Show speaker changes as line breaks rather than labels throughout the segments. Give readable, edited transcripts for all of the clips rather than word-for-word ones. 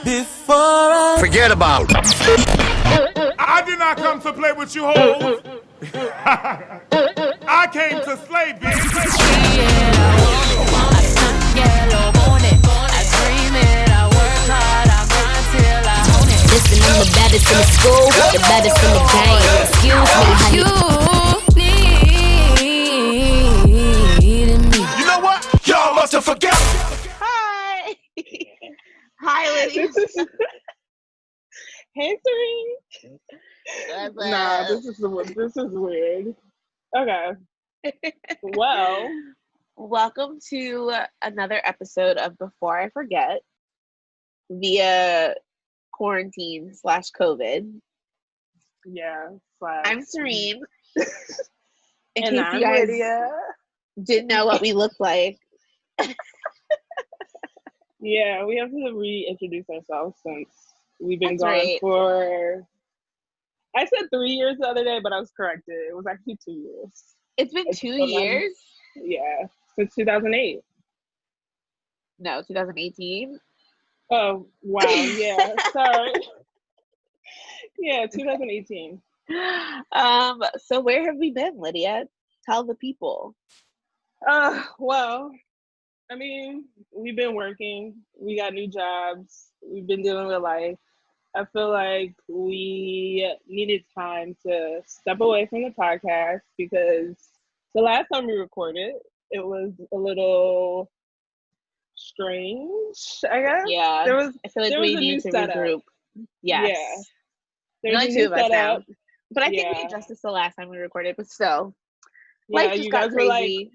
Forget about it.
I did not come to play with you hoes. I came to slay, bitch.
Listen, I'm the baddest in the school, the baddest in the game. Excuse me, honey.
You know what? Y'all must have forgot.
Hi. Hi, ladies.
Hey, Serene. Nah, this is weird. Okay. Well,
welcome to another episode of Before I Forget via quarantine / COVID.
Yeah.
I'm Serene. In
and
case
I'm
you guys
Lydia.
didn't know what we look like.
Yeah, we have to reintroduce ourselves since we've been
That's
gone
right.
for. I said 3 years the other day, but I was corrected. It was actually 2 years.
It's been 2 years?
Yeah, since 2008.
No, 2018.
Oh, wow. Yeah, sorry. Yeah, 2018.
So where have we been, Lydia? Tell the people.
Well, I mean, we've been working. We got new jobs. We've been dealing with life. I feel like we needed time to step away from the podcast because the last time we recorded, it was a little strange, I guess.
Yeah, I feel like we need to
setup.
regroup. Yes.
Yeah.
There's only two of us now. But I think we addressed this the last time we recorded, but still.
Yeah,
life just
you
got
guys were
crazy.
like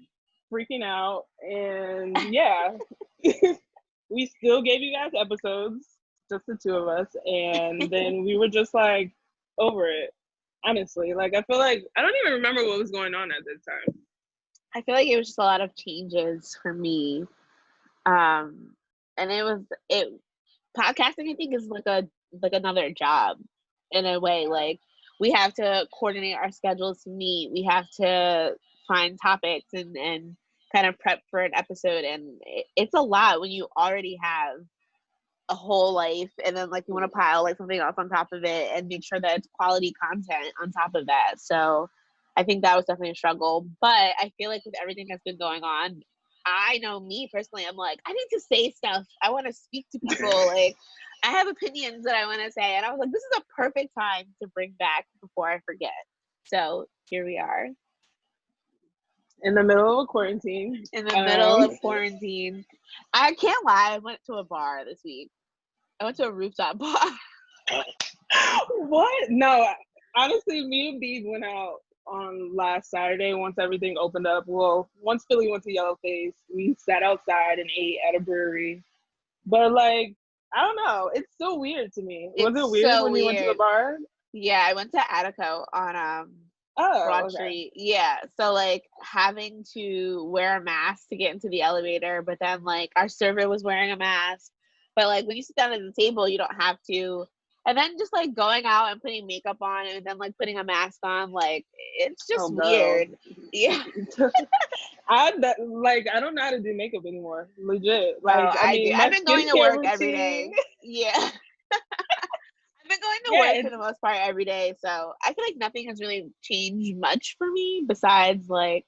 freaking out, and yeah. We still gave you guys episodes, just the two of us, and then we were just like over it. Honestly, like I feel like I don't even remember what was going on at this time.
I feel like it was just a lot of changes for me. And podcasting I think is like another job in a way. Like we have to coordinate our schedules to meet. We have to find topics and kind of prep for an episode, and it's a lot when you already have a whole life and then like you want to pile like something else on top of it and make sure that it's quality content on top of that. So I think that was definitely a struggle, but I feel like with everything that's been going on, I know me personally, I'm like, I need to say stuff. I want to speak to people. Like I have opinions that I want to say, and I was like, this is a perfect time to bring back Before I Forget. So here we are.
In the middle of a quarantine.
In the middle of quarantine. I can't lie, I went to a bar this week. I went to a rooftop bar.
What? No, honestly, me and Bede went out on last Saturday once everything opened up. Well, once Philly went to Yellowface, we sat outside and ate at a brewery. But like, I don't know. It's so weird to me. Was it weird when you went to the bar?
Yeah, I went to Attico on Broad Street. Yeah. So like having to wear a mask to get into the elevator, but then like our server was wearing a mask. But like when you sit down at the table, you don't have to. And then just like going out and putting makeup on and then like putting a mask on, like it's just weird. Yeah.
I don't know how to do makeup anymore. Legit. Like
I've been going to work every day. Yeah. I've been going to work for the most part every day, so I feel like nothing has really changed much for me besides like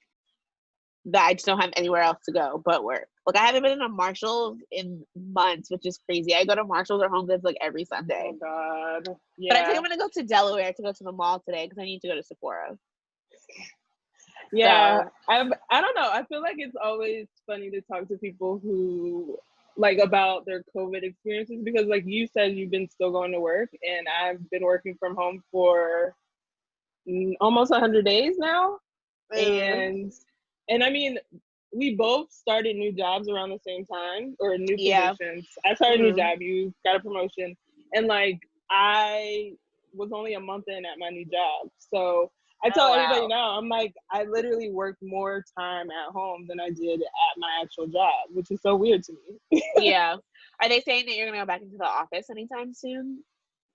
that I just don't have anywhere else to go but work. Like I haven't been in a Marshalls in months, which is crazy. I go to Marshalls or Home Goods like every Sunday.
Oh God. Yeah.
But I think I'm gonna go to Delaware to go to the mall today because I need to go to Sephora.
Yeah, so. I don't know. I feel like it's always funny to talk to people who like about their COVID experiences because like you said, you've been still going to work and I've been working from home for almost 100 days now. And I mean, we both started new jobs around the same time or new positions. I started a new job, you got a promotion. And like, I was only a month in at my new job. So I tell everybody now, I'm like, I literally worked more time at home than I did at my actual job, which is so weird to me.
Yeah. Are they saying that you're going to go back into the office anytime soon?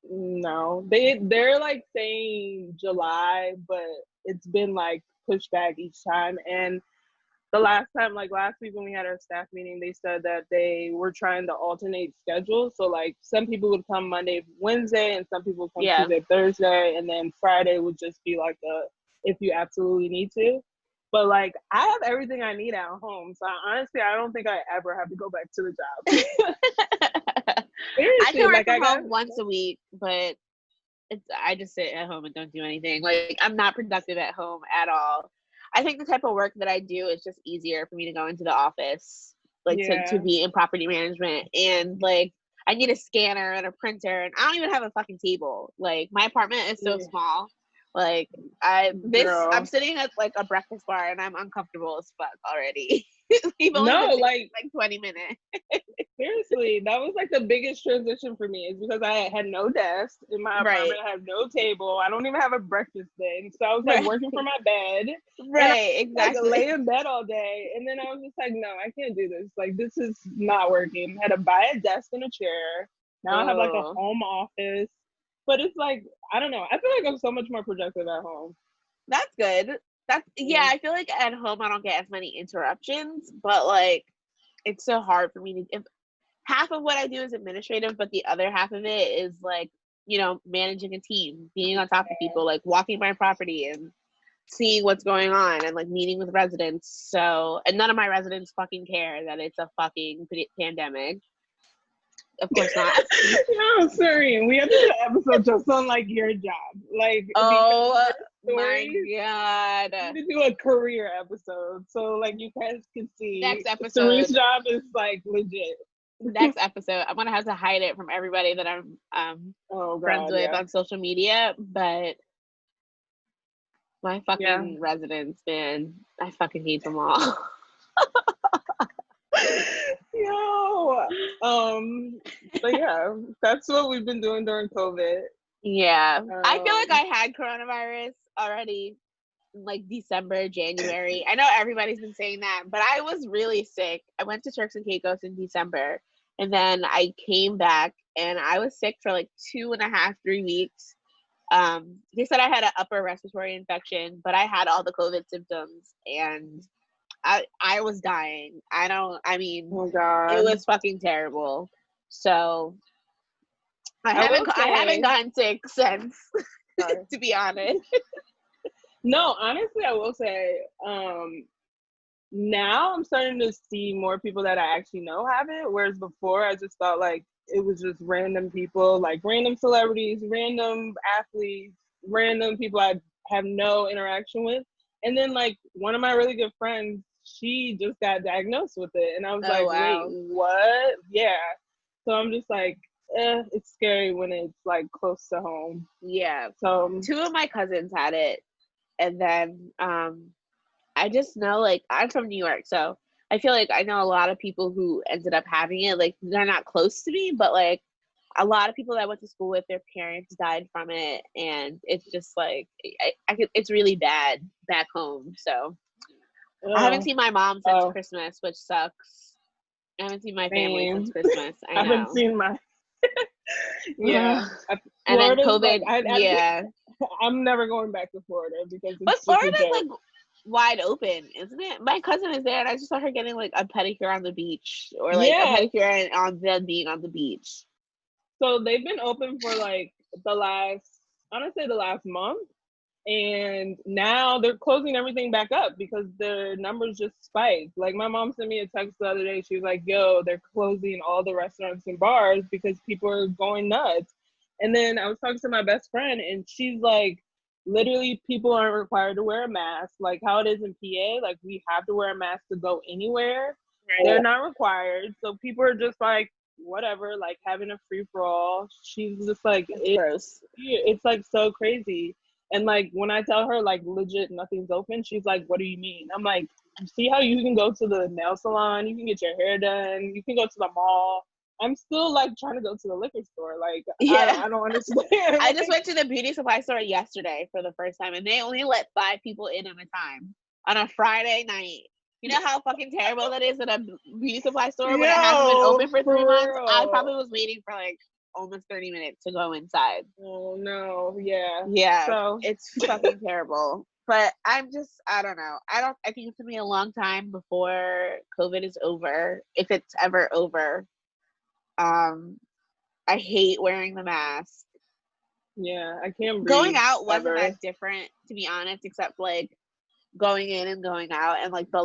No. They're like saying July, but it's been like pushed back each time. And the last week when we had our staff meeting, they said that they were trying to alternate schedules. So like some people would come Monday, Wednesday, and some people would come Tuesday, Thursday, and then Friday would just be like if you absolutely need to. But like I have everything I need at home, so honestly, I don't think I ever have to go back to the job. Seriously,
I can work from home once a week, but I just sit at home and don't do anything. Like I'm not productive at home at all. I think the type of work that I do is just easier for me to go into the office, like to be in property management, and like I need a scanner and a printer, and I don't even have a fucking table. Like my apartment is so small. Like I'm sitting at like a breakfast bar and I'm uncomfortable as fuck already. We've only been like 20 minutes.
Seriously, that was like the biggest transition for me, is because I had no desk in my apartment, I have no table, I don't even have a breakfast bin. So I was like working from my bed.
Right, exactly.
Like, lay in bed all day. And then I was just like, no, I can't do this. Like this is not working. I had to buy a desk and a chair. Now I have like a home office. But it's like, I don't know. I feel like I'm so much more productive at home.
That's good. I feel like at home I don't get as many interruptions, but like it's so hard for me to if half of what I do is administrative, but the other half of it is like, you know, managing a team, being on top of people, like walking my property and seeing what's going on and like meeting with residents. So, and none of my residents fucking care that it's a fucking pandemic. Of course not.
No, sorry. We have to do an episode just on like your job. Like,
oh my god,
we need to do a career episode so like you guys can see.
Next episode,
Sarie's job is like legit.
Next episode, I'm gonna have to hide it from everybody that I'm friends with on social media, but my fucking residents, man, I fucking hate them all.
Yo, but yeah, that's what we've been doing during COVID.
Yeah, I feel like I had coronavirus already in like December, January. I know everybody's been saying that, but I was really sick. I went to Turks and Caicos in December, and then I came back and I was sick for like 2.5, 3 weeks. They said I had an upper respiratory infection, but I had all the COVID symptoms and I was dying. It was fucking terrible. So I haven't gotten sick since, to be honest.
No, honestly, I will say, now I'm starting to see more people that I actually know have it, whereas before I just thought like it was just random people, like random celebrities, random athletes, random people I have no interaction with. And then like one of my really good friends, she just got diagnosed with it, and I was wait, what? Yeah. So I'm just like, it's scary when it's like close to home.
Yeah.
So
2 of my cousins had it, and then I just know, like, I'm from New York, so I feel like I know a lot of people who ended up having it. Like, they're not close to me, but like a lot of people that I went to school with, their parents died from it, and it's just like it's really bad back home. So I haven't seen my mom since Christmas, which sucks. I haven't seen my family since Christmas. I
haven't seen my
and then COVID.
Like, I'm never going back to Florida because
but Florida's like wide open, isn't it? My cousin is there, and I just saw her getting like a pedicure on the beach, or like a pedicure on them being on the beach.
So they've been open for like the last month. And now they're closing everything back up because their numbers just spiked. Like my mom sent me a text the other day. She was like, yo, they're closing all the restaurants and bars because people are going nuts. And then I was talking to my best friend, and she's like, literally people aren't required to wear a mask. Like how it is in PA, like we have to wear a mask to go anywhere. Right. They're not required. So people are just like, whatever, like having a free for all. She's just like, it's like so crazy. And like when I tell her like legit nothing's open, she's like, what do you mean? I'm like, you see how you can go to the nail salon, you can get your hair done, you can go to the mall. I'm still like trying to go to the liquor store. Like, I don't understand.
I just went to the beauty supply store yesterday for the first time, and they only let 5 people in at a time on a Friday night. You know how fucking terrible that is at a beauty supply store when it hasn't been open for 3 months? I probably was waiting for like almost 30 minutes to go inside.
Oh no, yeah.
Yeah, so it's fucking terrible. But I don't know. I think it's gonna be a long time before COVID is over, if it's ever over. I hate wearing the mask.
Yeah, I can't breathe.
Going out wasn't
ever.
that different, to be honest, except like going in and going out and like the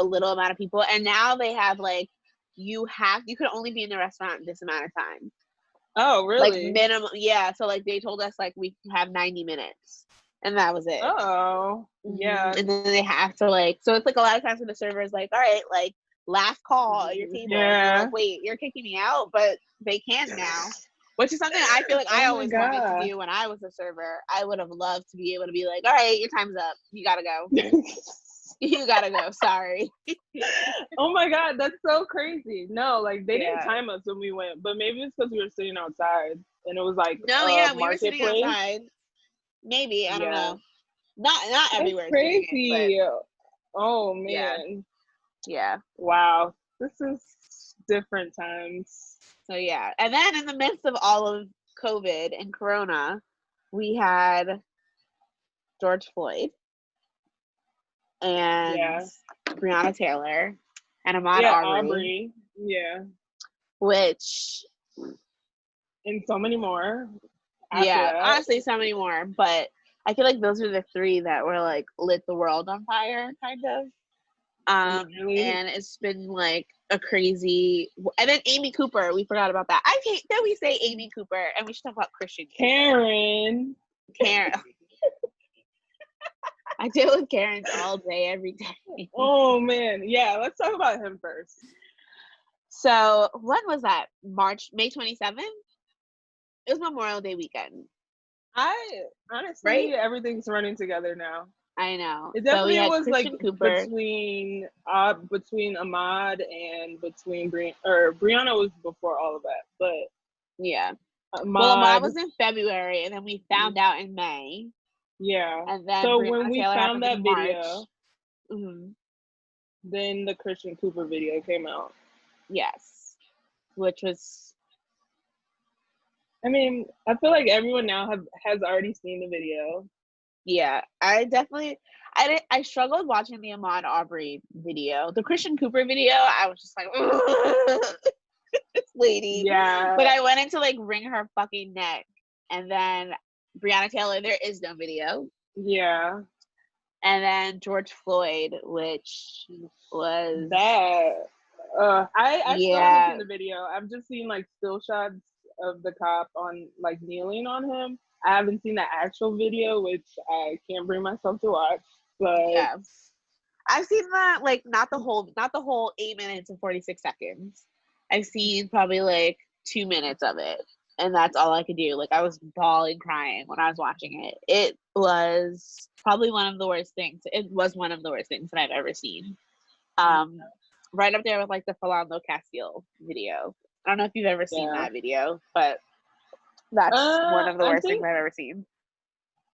little amount of people. And now they have like you could only be in the restaurant this amount of time.
Oh, really?
Like minimum, yeah. So like they told us like we have 90 minutes, and that was it.
Oh, yeah.
And then they have to like, so it's like a lot of times when the server is like, all right, like last call at your table.
Yeah.
And you're like, wait, you're kicking me out, but they can now. Which is something I feel like I
Oh my
always wanted
God.
to do when I was a server. I would have loved to be able to be like, all right, your time's up. You gotta go. You gotta go. Sorry.
Oh my God, that's so crazy. No, like they didn't
Yeah.
time us when we went, but maybe it's because we were sitting outside and it was like
No, yeah, we were sitting
marketplace.
outside. Maybe, I don't
Yeah.
know. Not everywhere.
That's
is doing it,
crazy. Oh
Yeah.
man.
but yeah.
Wow. This is different times.
So yeah. And then in the midst of all of COVID and Corona, we had George Floyd and
Yeah.
Breonna Taylor and Ahmaud
Yeah,
Arbery,
Aubrey. Yeah.
which
And so many more. after
yeah,
that.
honestly, so many more. But I feel like those are the three that were like lit the world on fire, kind of.
Really?
And it's been like a crazy. And then Amy Cooper, we forgot about that. I hate that we say Amy Cooper, and we should talk about Christian
Karen.
Karen. I deal with Karens all day, every day.
Oh man. Yeah, let's talk about him first.
So when was that? May 27th? It was Memorial Day weekend.
I honestly,
Right?
everything's running together now.
I know.
It
So we
definitely
had
was
Christian
like
Cooper.
between Ahmad and between Brianna was before all of that, but
Yeah.
Ahmad,
Well, Ahmad was in February, and then we found out in May.
yeah.
And then
So
Breonna
when we
Taylor
found
happened
that
in
video,
March. Mhm.
then the Christian Cooper video came out.
Yes. Which was,
I mean, I feel like everyone now has already seen the video.
yeah, I struggled watching the Ahmaud Arbery video. The Christian Cooper video, I was just like, this lady.
Yeah.
But I went into like wring her fucking neck. And then Breonna Taylor, there is no video.
Yeah.
And then George Floyd, which was
That. I still
Yeah.
haven't seen the video. I've just seen like still shots of the cop on like kneeling on him. I haven't seen the actual video, which I can't bring myself to watch. But
yeah. I've seen that like not the whole 8 minutes and 46 seconds. I've seen probably like 2 minutes of it. And that's all I could do. Like I was bawling crying when I was watching it. It was probably one of the worst things. It was one of the worst things that I've ever seen. Right up there with like the Philando Castile video. I don't know if you've ever seen
Yeah.
that video, but that's one of the
I
worst
think-
things I've ever seen.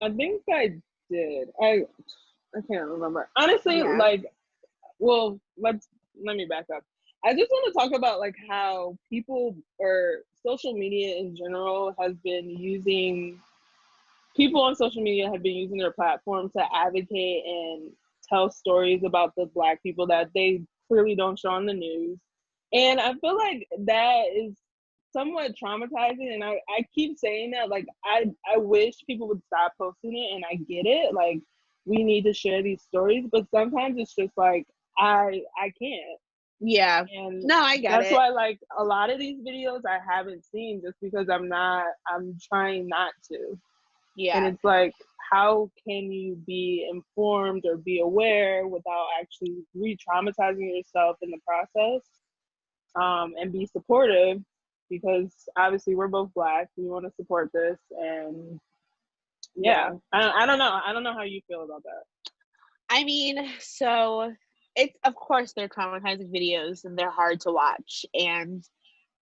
I think I did. I can't remember. Honestly,
Yeah.
like, well, let me back up. I just want to talk about like how people or social media in general has been using people on social media have been using their platform to advocate and tell stories about the Black people that they clearly don't show on the news. And I feel like that is somewhat traumatizing. And I keep saying that, like, I wish people would stop posting it, and I get it. Like, we need to share these stories, but sometimes it's just like, I can't.
Yeah.
And
No, I get
that's
it.
why, like, a lot of these videos I haven't seen just because I'm trying not to.
Yeah.
And it's like, how can you be informed or be aware without actually re-traumatizing yourself in the process? And be supportive, because obviously we're both Black. We want to support this, and yeah. I don't know. I don't know how you feel about that.
I mean, so it's, of course, they're traumatizing videos and they're hard to watch. And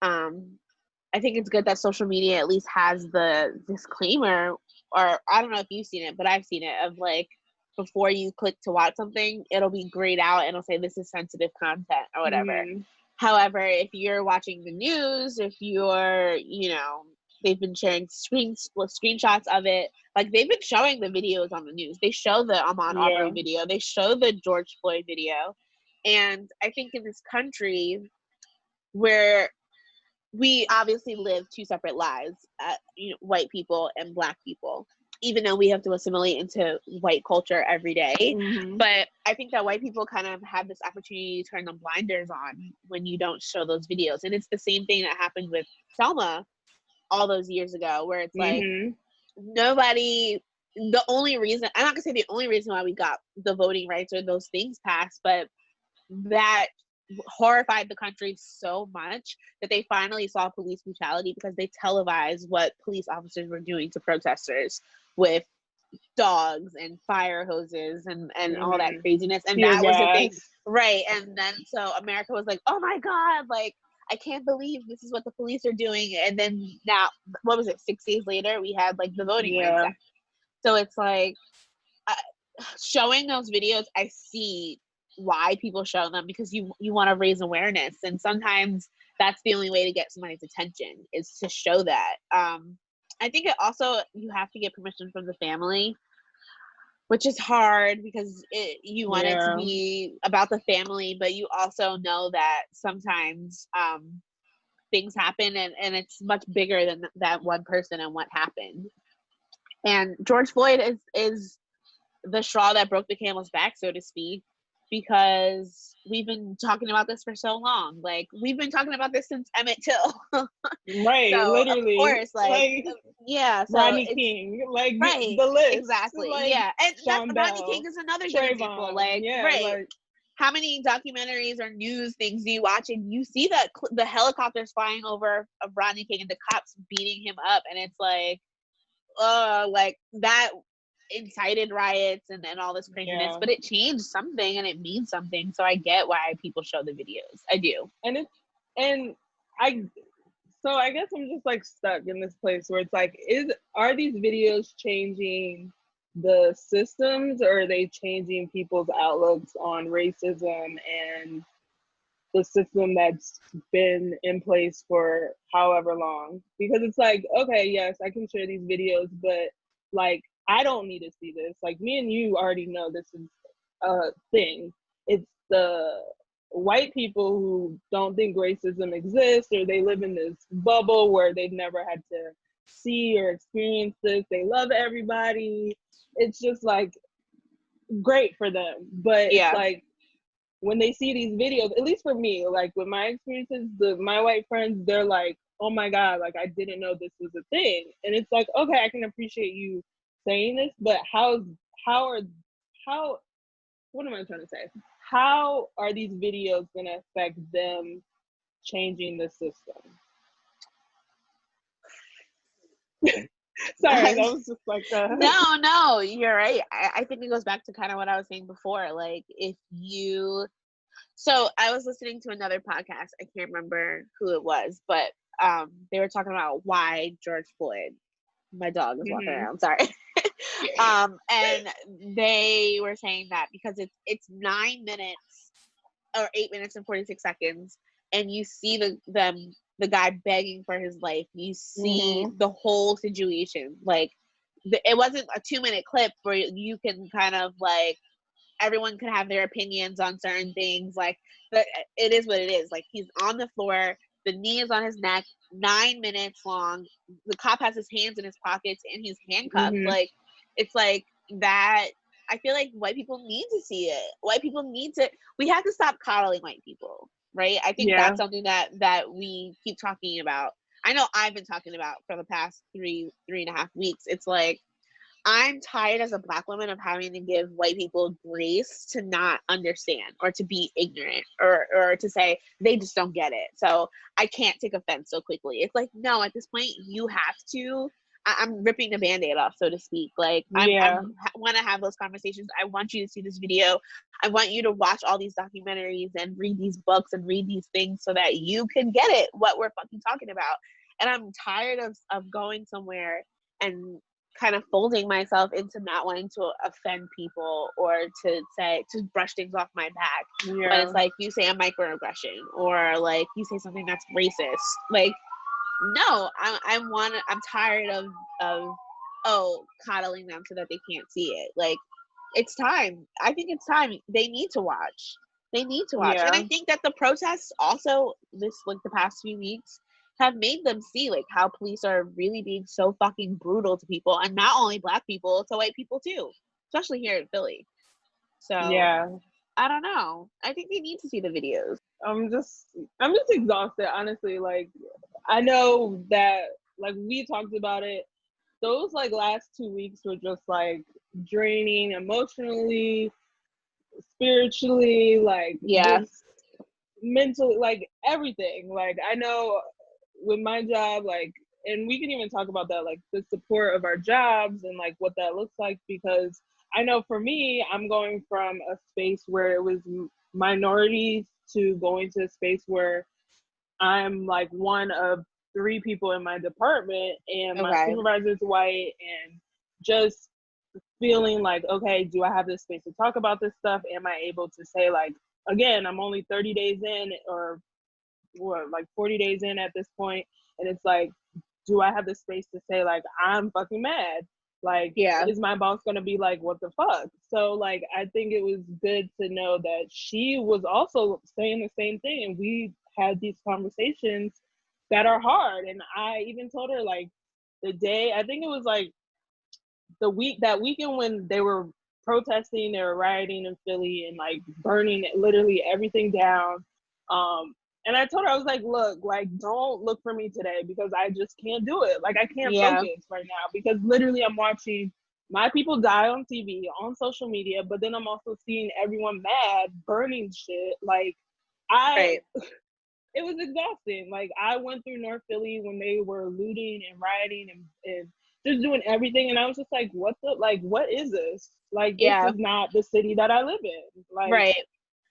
I think it's good that social media at least has the disclaimer, or I don't know if you've seen it, but I've seen it, of like, before you click to watch something, it'll be grayed out and it'll say this is sensitive content or whatever.
Mhm.
However, if you're watching the news, if you're, They've been sharing screenshots of it. Like, they've been showing the videos on the news. They show the Ahmaud Arbery video. They show the George Floyd video. And I think in this country where we obviously live two separate lives, white people and Black people, even though we have to assimilate into white culture every day.
Mm-hmm.
But I think that white people kind of have this opportunity to turn the blinders on when you don't show those videos. And it's the same thing that happened with Selma all those years ago, where it's like, nobody, the only reason, I'm not gonna say the only reason why we got the voting rights or those things passed, but that horrified the country so much that they finally saw police brutality because they televised what police officers were doing to protesters with dogs and fire hoses and all that craziness. And that was the thing, right? And then so America was like, oh my God, like, I can't believe this is what the police are doing. And then now, what was it, 6 days later, we had like the voting rights act. So it's like, showing those videos, I see why people show them, because you want to raise awareness, and sometimes that's the only way to get somebody's attention, is to show that. I think it also, you have to get permission from the family, which is hard because you want it to be about the family, but you also know that sometimes things happen and it's much bigger than that one person and what happened. And George Floyd is the straw that broke the camel's back, so to speak, because we've been talking about this for so long. Like, we've been talking about this since Emmett Till.
Right,
so,
literally.
Of course, like yeah. So
Rodney King, like,
right,
the list.
Exactly,
like,
yeah. And
Sean
Rodney
Bell,
King is another good
Trayvon,
example. Like, right.
Like,
how many documentaries or news things do you watch and you see that the helicopters flying over of Rodney King and the cops beating him up, and it's like that incited riots and all this craziness, but it changed something and it means something. So I get why people show the videos. I do.
So I guess I'm just like stuck in this place where it's like, are these videos changing the systems, or are they changing people's outlooks on racism and the system that's been in place for however long? Because it's like, okay, yes, I can share these videos, but like, I don't need to see this. Like, me and you already know this is a thing. It's the white people who don't think racism exists, or they live in this bubble where they've never had to see or experience this. They love everybody. It's just like great for them. But it's like, when they see these videos, at least for me, like with my experiences, my white friends, they're like, oh my God, like, I didn't know this was a thing. And it's like, okay, I can appreciate you saying this, but what am I trying to say? How are these videos going to affect them changing the system? Sorry, that was just like
No, you're right. I think it goes back to kind of what I was saying before. Like, so I was listening to another podcast. I can't remember who it was, but they were talking about why George Floyd. My dog is walking around. Sorry. And they were saying that because it's 9 minutes or 8 minutes and 46 seconds, and you see the guy begging for his life. You see the whole situation. Like, it wasn't a 2-minute clip where you can kind of like, everyone could have their opinions on certain things. Like, but it is what it is. Like, he's on the floor, the knee is on his neck, 9 minutes long. The cop has his hands in his pockets and he's handcuffed. Like, it's like that. I feel like white people need to see it. White people we have to stop coddling white people, right? I think that's something that we keep talking about. I know I've been talking about for the past three and a half weeks. It's like, I'm tired as a Black woman of having to give white people grace to not understand or to be ignorant or to say they just don't get it. So I can't take offense so quickly. It's like, no, at this point you have to. I'm ripping the Band-Aid off, so to speak. Like, I want to have those conversations. I want you to see this video. I want you to watch all these documentaries and read these books and read these things so that you can get it, what we're fucking talking about. And I'm tired of going somewhere and kind of folding myself into not wanting to offend people or to brush things off my back. But it's like, you say a microaggression or like you say something that's racist. Like, No, I'm tired of coddling them so that they can't see it. Like, it's time. I think it's time. They need to watch. They need to watch. And I
Yeah.
think that the protests also the past few weeks have made them see like how police are really being so fucking brutal to people, and not only black people, to white people too, especially here in Philly. So
Yeah.
I don't know. I think they need to see the videos.
I'm just exhausted, honestly. Like, I know that, like, we talked about it. Those like last 2 weeks were just like draining emotionally, spiritually, like
Yeah.
just mentally, like everything. Like, I know with my job, like, and we can even talk about that, like the support of our jobs and like what that looks like, because I know for me, I'm going from a space where it was minorities to going to a space where I'm like one of 3 people in my department, and my
Okay.
supervisor's white, and just feeling like, okay, do I have this space to talk about this stuff? Am I able to say, like, again, I'm only 30 days in, or what, like 40 days in at this point, and it's like, do I have the space to say, like, I'm fucking mad? Like,
Yeah.
is my boss gonna be like, what the fuck? So, like, I think it was good to know that she was also saying the same thing, and we had these conversations that are hard. And I even told her, like, the day, I think it was like that weekend when they were protesting, they were rioting in Philly and like burning literally everything down. And I told her, I was like, look, like, don't look for me today, because I just can't do it. Like, I can't
Yeah.
focus right now, because literally I'm watching my people die on TV, on social media, but then I'm also seeing everyone mad, burning shit. Like,
Right.
it was exhausting. Like, I went through North Philly when they were looting and rioting and just doing everything, and I was just like, what is this? Like, this
Yeah.
is not the city that I live in. Like,
Right.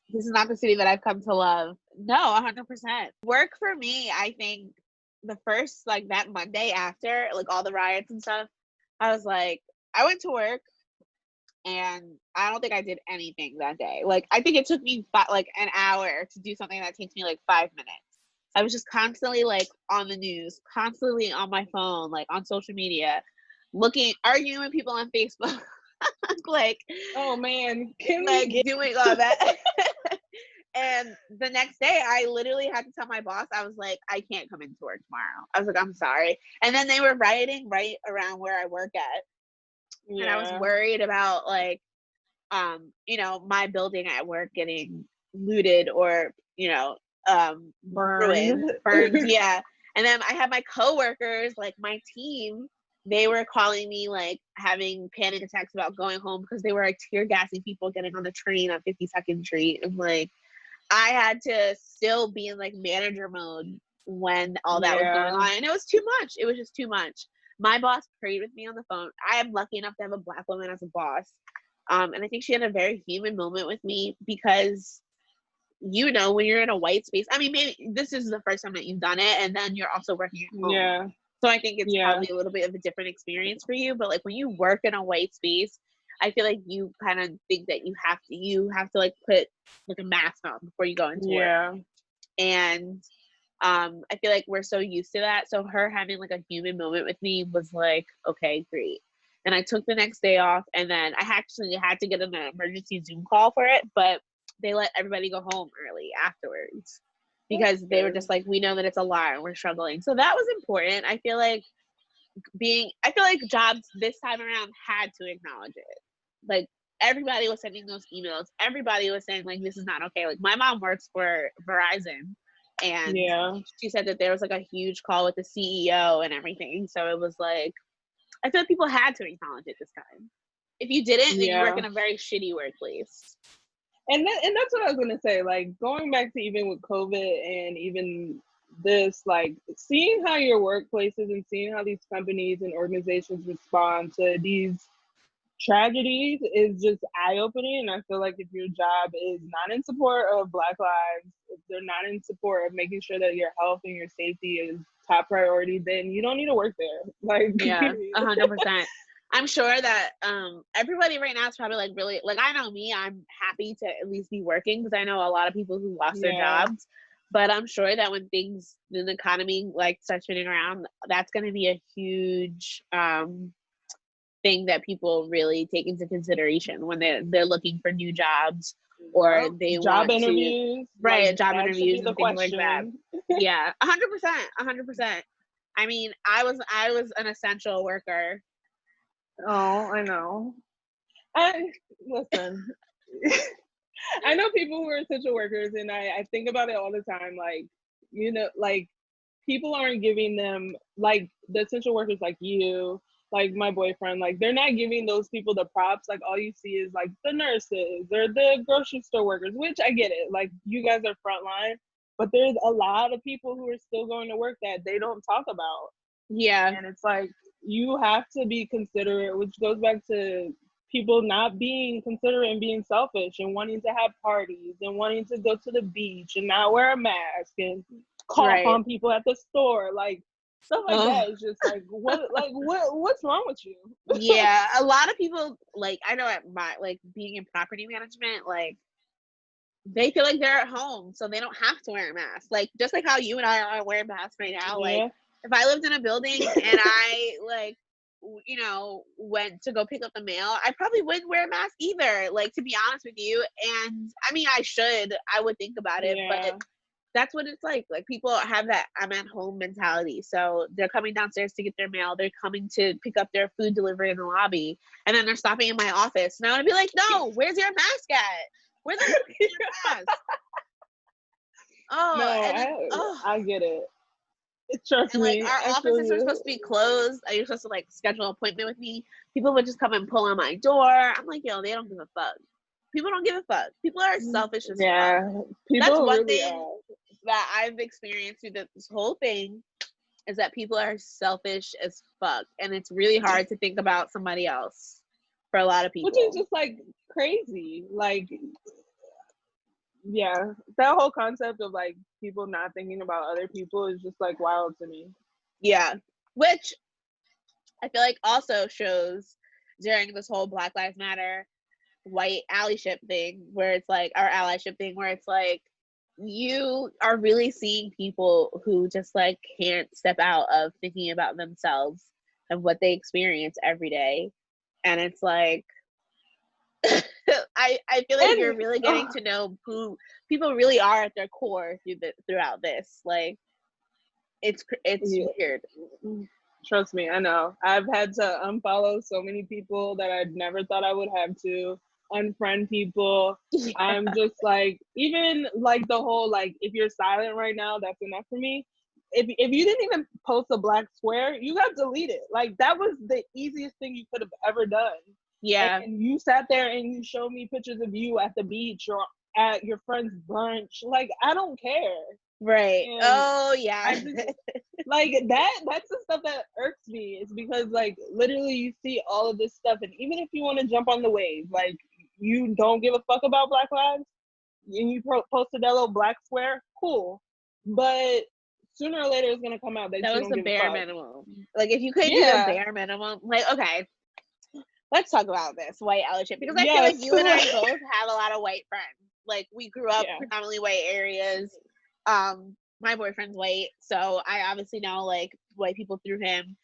This is not the city that I've come to love. No, 100%. Work for me, I think the first, like, that Monday after, like, all the riots and stuff, I was like, I went to work and I don't think I did anything that day. Like, I think it took me like an hour to do something that takes me like 5 minutes. I was just constantly like on the news, constantly on my phone, like on social media, arguing with people on Facebook, like,
oh man, can we
like
get
doing all that. And the next day, I literally had to tell my boss, I was like, I can't come into work tomorrow. I was like, I'm sorry. And then they were rioting right around where I work at. And I was worried about, like, my building at work getting looted or,
burned?
burned. Yeah. And then I had my coworkers, like my team, they were calling me, like, having panic attacks about going home because they were like tear gassing people getting on the train on 52nd Street. And like, I had to still be in like manager mode when all that was going on. And it was too much. It was just too much. My boss prayed with me on the phone. I am lucky enough to have a Black woman as a boss. And I think she had a very human moment with me because, when you're in a white space, I mean, maybe this is the first time that you've done it, and then you're also working at home.
Yeah.
So I think it's probably a little bit of a different experience for you. But like when you work in a white space, I feel like you kind of think that you have to like put like a mask on before you go into work. And I feel like we're so used to that. So her having like a human moment with me was like, okay, great. And I took the next day off, and then I actually had to get an emergency Zoom call for it, but they let everybody go home early afterwards because they were just like, we know that it's a lot and we're struggling. So that was important. I feel like jobs this time around had to acknowledge it. Like, everybody was sending those emails. Everybody was saying, like, this is not okay. Like, my mom works for Verizon, and she said that there was like a huge call with the CEO and everything. So it was like, I feel like people had to acknowledge it this time. If you didn't, then you work in a very shitty workplace.
And that's what I was gonna say. Like, going back to even with COVID and even this, like, seeing how your workplaces and seeing how these companies and organizations respond to these tragedies is just eye-opening. And I feel like if your job is not in support of Black lives, if they're not in support of making sure that your health and your safety is top priority, then you don't need to work there. Like,
yeah, 100%. I'm sure that everybody right now is probably like really, like, I know me, I'm happy to at least be working because I know a lot of people who lost their jobs. But I'm sure that when things in the economy like start turning around, that's going to be a huge thing that people really take into consideration when they're looking for new jobs, or they
job
want
interviews,
to, right,
like,
job
that should
interviews
be the
and things like that.
question.
Yeah, 100%. I mean, I was an essential worker.
Oh, I know. Listen. I know people who are essential workers, and I think about it all the time. Like, you know, like, people aren't giving them, like, the essential workers like you, like my boyfriend, like, they're not giving those people the props. Like, all you see is like the nurses or the grocery store workers, which I get it. Like, you guys are frontline, but there's a lot of people who are still going to work that they don't talk about.
Yeah.
And it's like, you have to be considerate, which goes back to people not being considerate and being selfish and wanting to have parties and wanting to go to the beach and not wear a mask and cough
Right.
on people at the store. Like, stuff like that is just like, what's wrong with you?
Yeah, a lot of people, like, I know at my, like, being in property management, like, they feel like they're at home, so they don't have to wear a mask. Like, just like how you and I are wearing masks right now.
Yeah.
Like, if I lived in a building and I, like, you know, went to go pick up the mail, I probably wouldn't wear a mask either, like, to be honest with you. And I mean, I would think about it,
Yeah.
but that's what it's like. Like, people have that I'm at home mentality. So they're coming downstairs to get their mail. They're coming to pick up their food delivery in the lobby. And then they're stopping in my office. And I want to be like, no, where's your mask at? Where's your mask? Oh,
No,
and then,
I get it. Trust
and like
me.
our offices are supposed to be closed. You're supposed to like schedule an appointment with me. People would just come and pull on my door. I'm like, yo, they don't give a fuck. People don't give a fuck. People are selfish as fuck.
Yeah.
That's
People
one
really
thing
are.
that I've experienced through this whole thing, is that people are selfish as fuck, and it's really hard to think about somebody else for a lot of people.
Which is just like crazy. Like, yeah, that whole concept of like people not thinking about other people is just like wild to me.
Yeah, which I feel like also shows during this whole Black Lives Matter white allyship thing, where it's like, our allyship thing, where it's like, you are really seeing people who just like can't step out of thinking about themselves and what they experience every day. And it's like, I feel like you're really getting to know who people really are at their core throughout this. Like, it's weird.
Trust me, I know. I've had to unfollow so many people that I never thought I would have to, unfriend people.
Yeah.
I'm just like, even like the whole, like, if you're silent right now, that's enough for me. If you didn't even post a black square, you got deleted. Like, that was the easiest thing you could have ever done.
Yeah.
And you sat there and you showed me pictures of you at the beach or at your friend's brunch. Like, I don't care.
Right.
And
oh yeah.
I just, like, that's the stuff that irks me. It's because, like, literally you see all of this stuff, and even if you want to jump on the wave, like, you don't give a fuck about Black lives, and you posted that little black square, cool. But sooner or later it's gonna come out that
That
you
was
don't
the
give a
bare
fuck.
minimum. Like, if you couldn't do the bare minimum, like, okay, let's talk about this white allyship, because I feel like you and I both have a lot of white friends. Like, we grew up predominantly white areas. My boyfriend's white, so I obviously know like white people through him.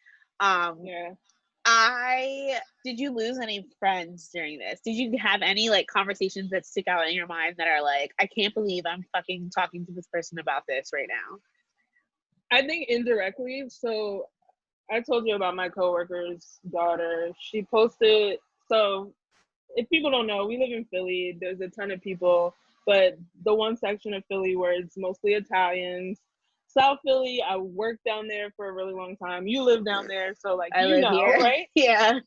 Did you lose any friends during this? Did you have any like conversations that stick out in your mind that are like, I can't believe I'm fucking talking to this person about this right now?
I think indirectly. So I told you about my coworker's daughter. She posted, so if people don't know, we live in Philly. There's a ton of people, but the one section of Philly where it's mostly Italians. South Philly, I worked down there for a really long time. You live down there, so like,
I live here.
Right?
Yeah.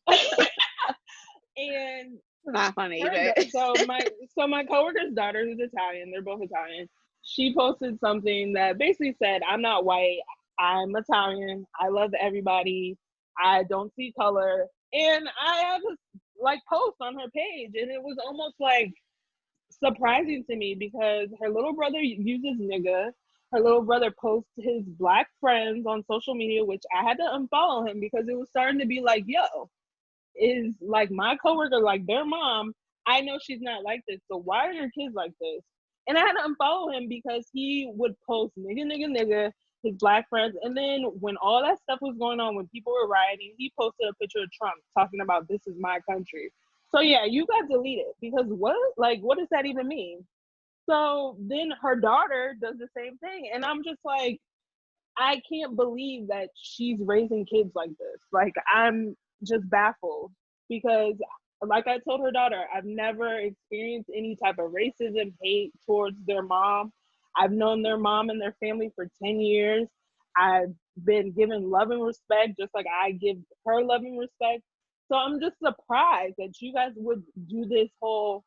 And
not funny, but
so my coworker's daughter, who's Italian, they're both Italian. She posted something that basically said, "I'm not white. I'm Italian. I love everybody. I don't see color." And I have a like post on her page, and it was almost like surprising to me because her little brother uses nigga. Her little brother posts his black friends on social media, which I had to unfollow him because it was starting to be like, yo, is like my coworker, like their mom, I know she's not like this. So why are your kids like this? And I had to unfollow him because he would post nigga, his black friends. And then when all that stuff was going on, when people were rioting, he posted a picture of Trump talking about this is my country. So yeah, you got deleted because what does that even mean? So then her daughter does the same thing. And I'm just like, I can't believe that she's raising kids like this. Like, I'm just baffled because, like I told her daughter, I've never experienced any type of racism, hate towards their mom. I've known their mom and their family for 10 years. I've been given love and respect, just like I give her love and respect. So I'm just surprised that you guys would do this whole,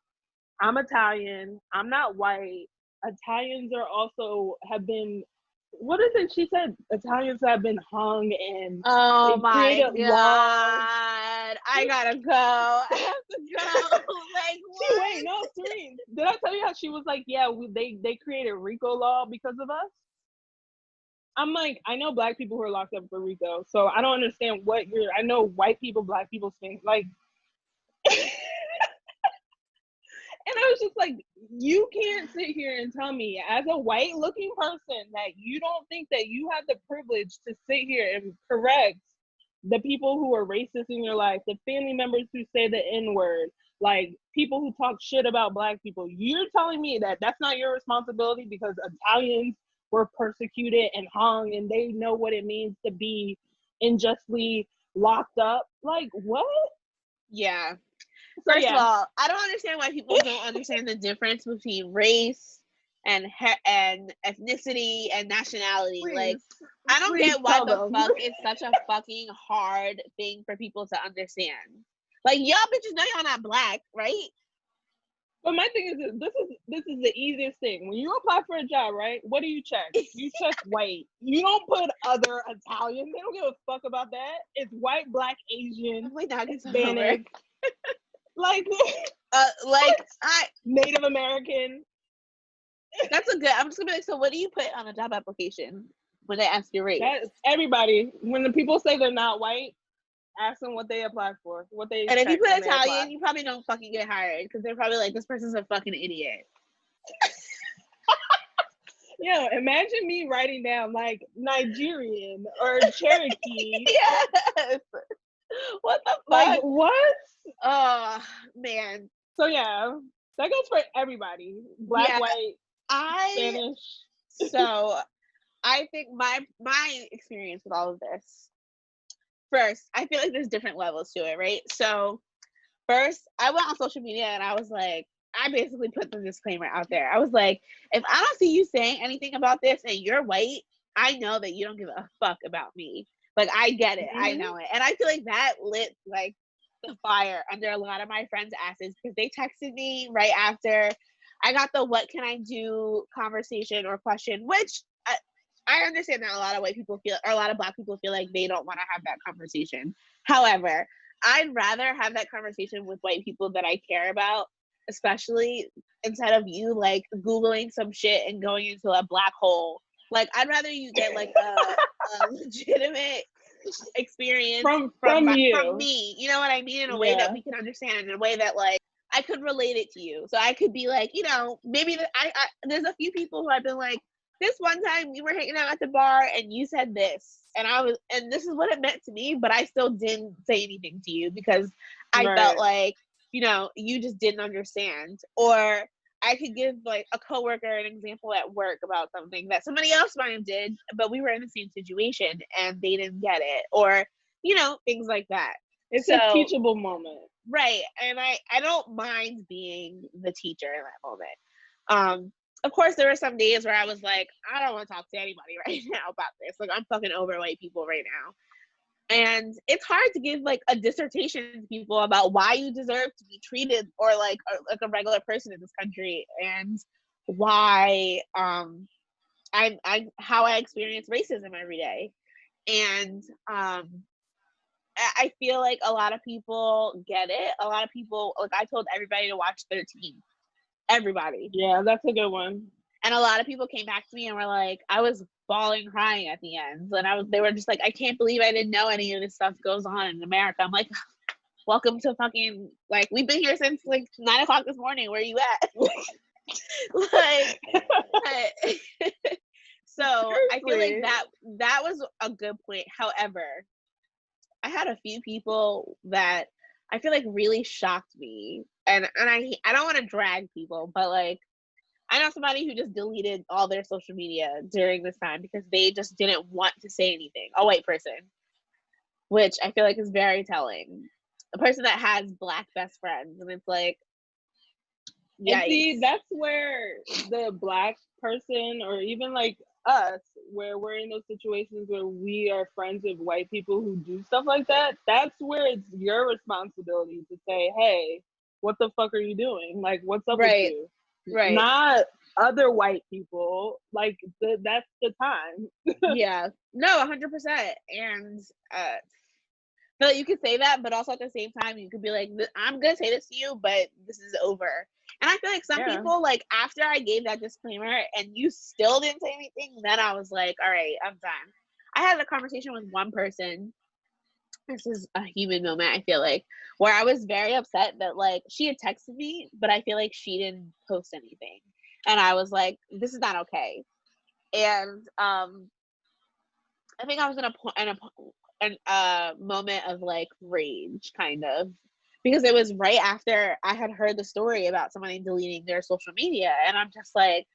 I'm Italian, I'm not white. Italians are also have been, what is it she said? Italians have been hung and
oh my god,
laws.
I gotta go. I have to go. Like, what?
Wait, no, Serene. Did I tell you how she was like, yeah, they created RICO law because of us? I'm like, I know black people who are locked up for RICO, so I don't understand I know white people, black people think like. And I was just like, you can't sit here and tell me as a white looking person that you don't think that you have the privilege to sit here and correct the people who are racist in your life, the family members who say the N-word, like people who talk shit about black people. You're telling me that that's not your responsibility because Italians were persecuted and hung and they know what it means to be unjustly locked up? Like, what?
Yeah.
So,
First of all, I don't understand why people don't understand the difference between race and ethnicity and nationality.
Please,
like, I don't get why the
them.
fuck it's such a fucking hard thing for people to understand. Like, y'all bitches know y'all not black, right?
But my thing is, this is the easiest thing. When you apply for a job, right? What do you check? You check white. You don't put other Italian. They don't give a fuck about that. It's white, black, Asian, Hispanic. Like Native American.
That's a good. I'm just gonna be like, so what do you put on a job application when they ask your race?
That's everybody. When the people say they're not white, ask them what they applied for. What they
and if you put Italian, you probably don't fucking get hired because they're probably like, this person's a fucking idiot.
Yeah, imagine me writing down like Nigerian or Cherokee.
Yes. What the fuck?
Like what?
Oh man.
So yeah, that goes for everybody. Black, white, Spanish.
So I think my experience with all of this. First, I feel like there's different levels to it, right? So first, I went on social media and I was like, I basically put the disclaimer out there. I was like, if I don't see you saying anything about this and you're white, I know that you don't give a fuck about me. Like, I get it. Mm-hmm. I know it. And I feel like that lit like the fire under a lot of my friends' asses because they texted me right after I got the what can I do conversation or question, which I understand that a lot of white people feel, or a lot of black people feel like they don't want to have that conversation. However, I'd rather have that conversation with white people that I care about, especially instead of you like Googling some shit and going into a black hole. Like, I'd rather you get like a legitimate experience from me. You know what I mean? In a way that we can understand, in a way that like I could relate it to you. So I could be like, you know, maybe there's a few people who I've been like, this one time we were hanging out at the bar and you said this and this is what it meant to me, but I still didn't say anything to you because I felt like, you know, you just didn't understand. Or I could give like a coworker an example at work about something that somebody else might have did, but we were in the same situation and they didn't get it, or, you know, things like that.
It's a teachable moment.
Right. And I don't mind being the teacher in that moment. Of course, there were some days where I was like, I don't want to talk to anybody right now about this. Like, I'm fucking over white people right now. And it's hard to give like a dissertation to people about why you deserve to be treated or like a regular person in this country, and why how I experience racism every day. And I feel like a lot of people get it. A lot of people, like, I told everybody to watch 13. Everybody.
Yeah, that's a good one.
And a lot of people came back to me and were like, I was bawling, crying at the end. And they were just like, I can't believe I didn't know any of this stuff goes on in America. I'm like, welcome to fucking, like, we've been here since like 9 o'clock this morning. Where are you at? Like, so I feel like
Seriously.
that was a good point. However, I had a few people that I feel like really shocked me, and I don't want to drag people, but like I know somebody who just deleted all their social media during this time because they just didn't want to say anything. A white person, which I feel like is very telling. A person that has Black best friends, and it's like,
And see,
yikes.
that's where the Black person, or even like us, where we're in those situations where we are friends with white people who do stuff like that, that's where it's your responsibility to say, hey, what the fuck are you doing? Like, what's up with
Right,
you?
right.
Not other white people. Like, that's the time.
Yeah. No, 100%. And feel like you could say that, but also at the same time, you could be like, I'm gonna say this to you, but this is over. And I feel like some
Yeah.
people, like after I gave that disclaimer and you still didn't say anything, then I was like, all right, I'm done. I had a conversation with one person. This is a human moment, I feel like, where I was very upset that like she had texted me, but I feel like she didn't post anything. And I was like, this is not okay. And I think I was in a moment of like rage, kind of, because it was right after I had heard the story about somebody deleting their social media, and I'm just like,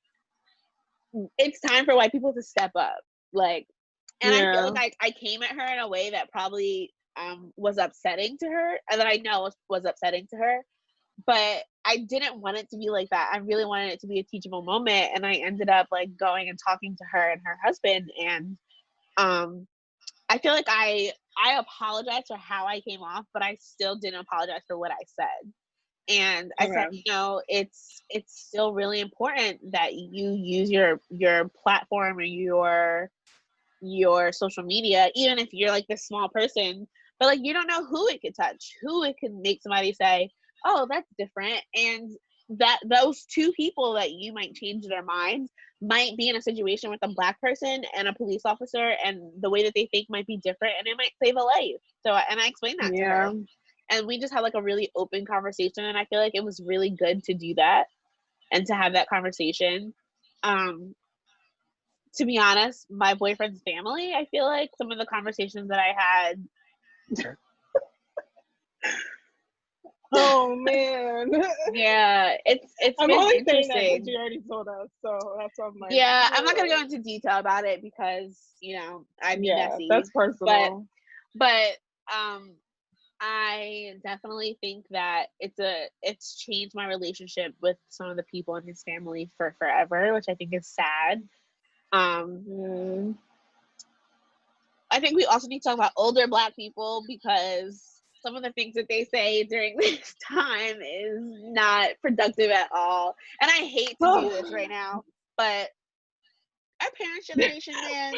it's time for white people to step up, like, and I feel
Yeah.
like I came at her in a way that probably was upsetting to her, and that I know was upsetting to her, but I didn't want it to be like that. I really wanted it to be a teachable moment, and I ended up like going and talking to her and her husband, and um I feel like I apologized for how I came off, but I still didn't apologize for what I said. And I said,
Okay.
you know, it's still really important that you use your platform or your social media, even if you're like this small person, but like you don't know who it could touch, who it could make somebody say, oh, that's different. And that those two people that you might change their minds might be in a situation with a Black person and a police officer, and the way that they think might be different, and it might save a life. So, and I explained that to her,
Yeah.
and we just had like a really open conversation, and I feel like it was really good to do that and to have that conversation. um to be honest, my boyfriend's family, I feel like some of the conversations that I had,
Oh man.
yeah, it's
I'm
been
only saying that because
interesting.
you already told us, so that's why I'm like,
Yeah, I'm not gonna go into detail about it because, you know, I'd be
yeah,
messy.
that's
But
personal.
but I definitely think that it's changed my relationship with some of the people in his family for forever, which I think is sad.
Mm.
I think we also need to talk about older Black people because some of the things that they say during this time is not productive at all. And I hate to do this right now, but our parents' generation, man.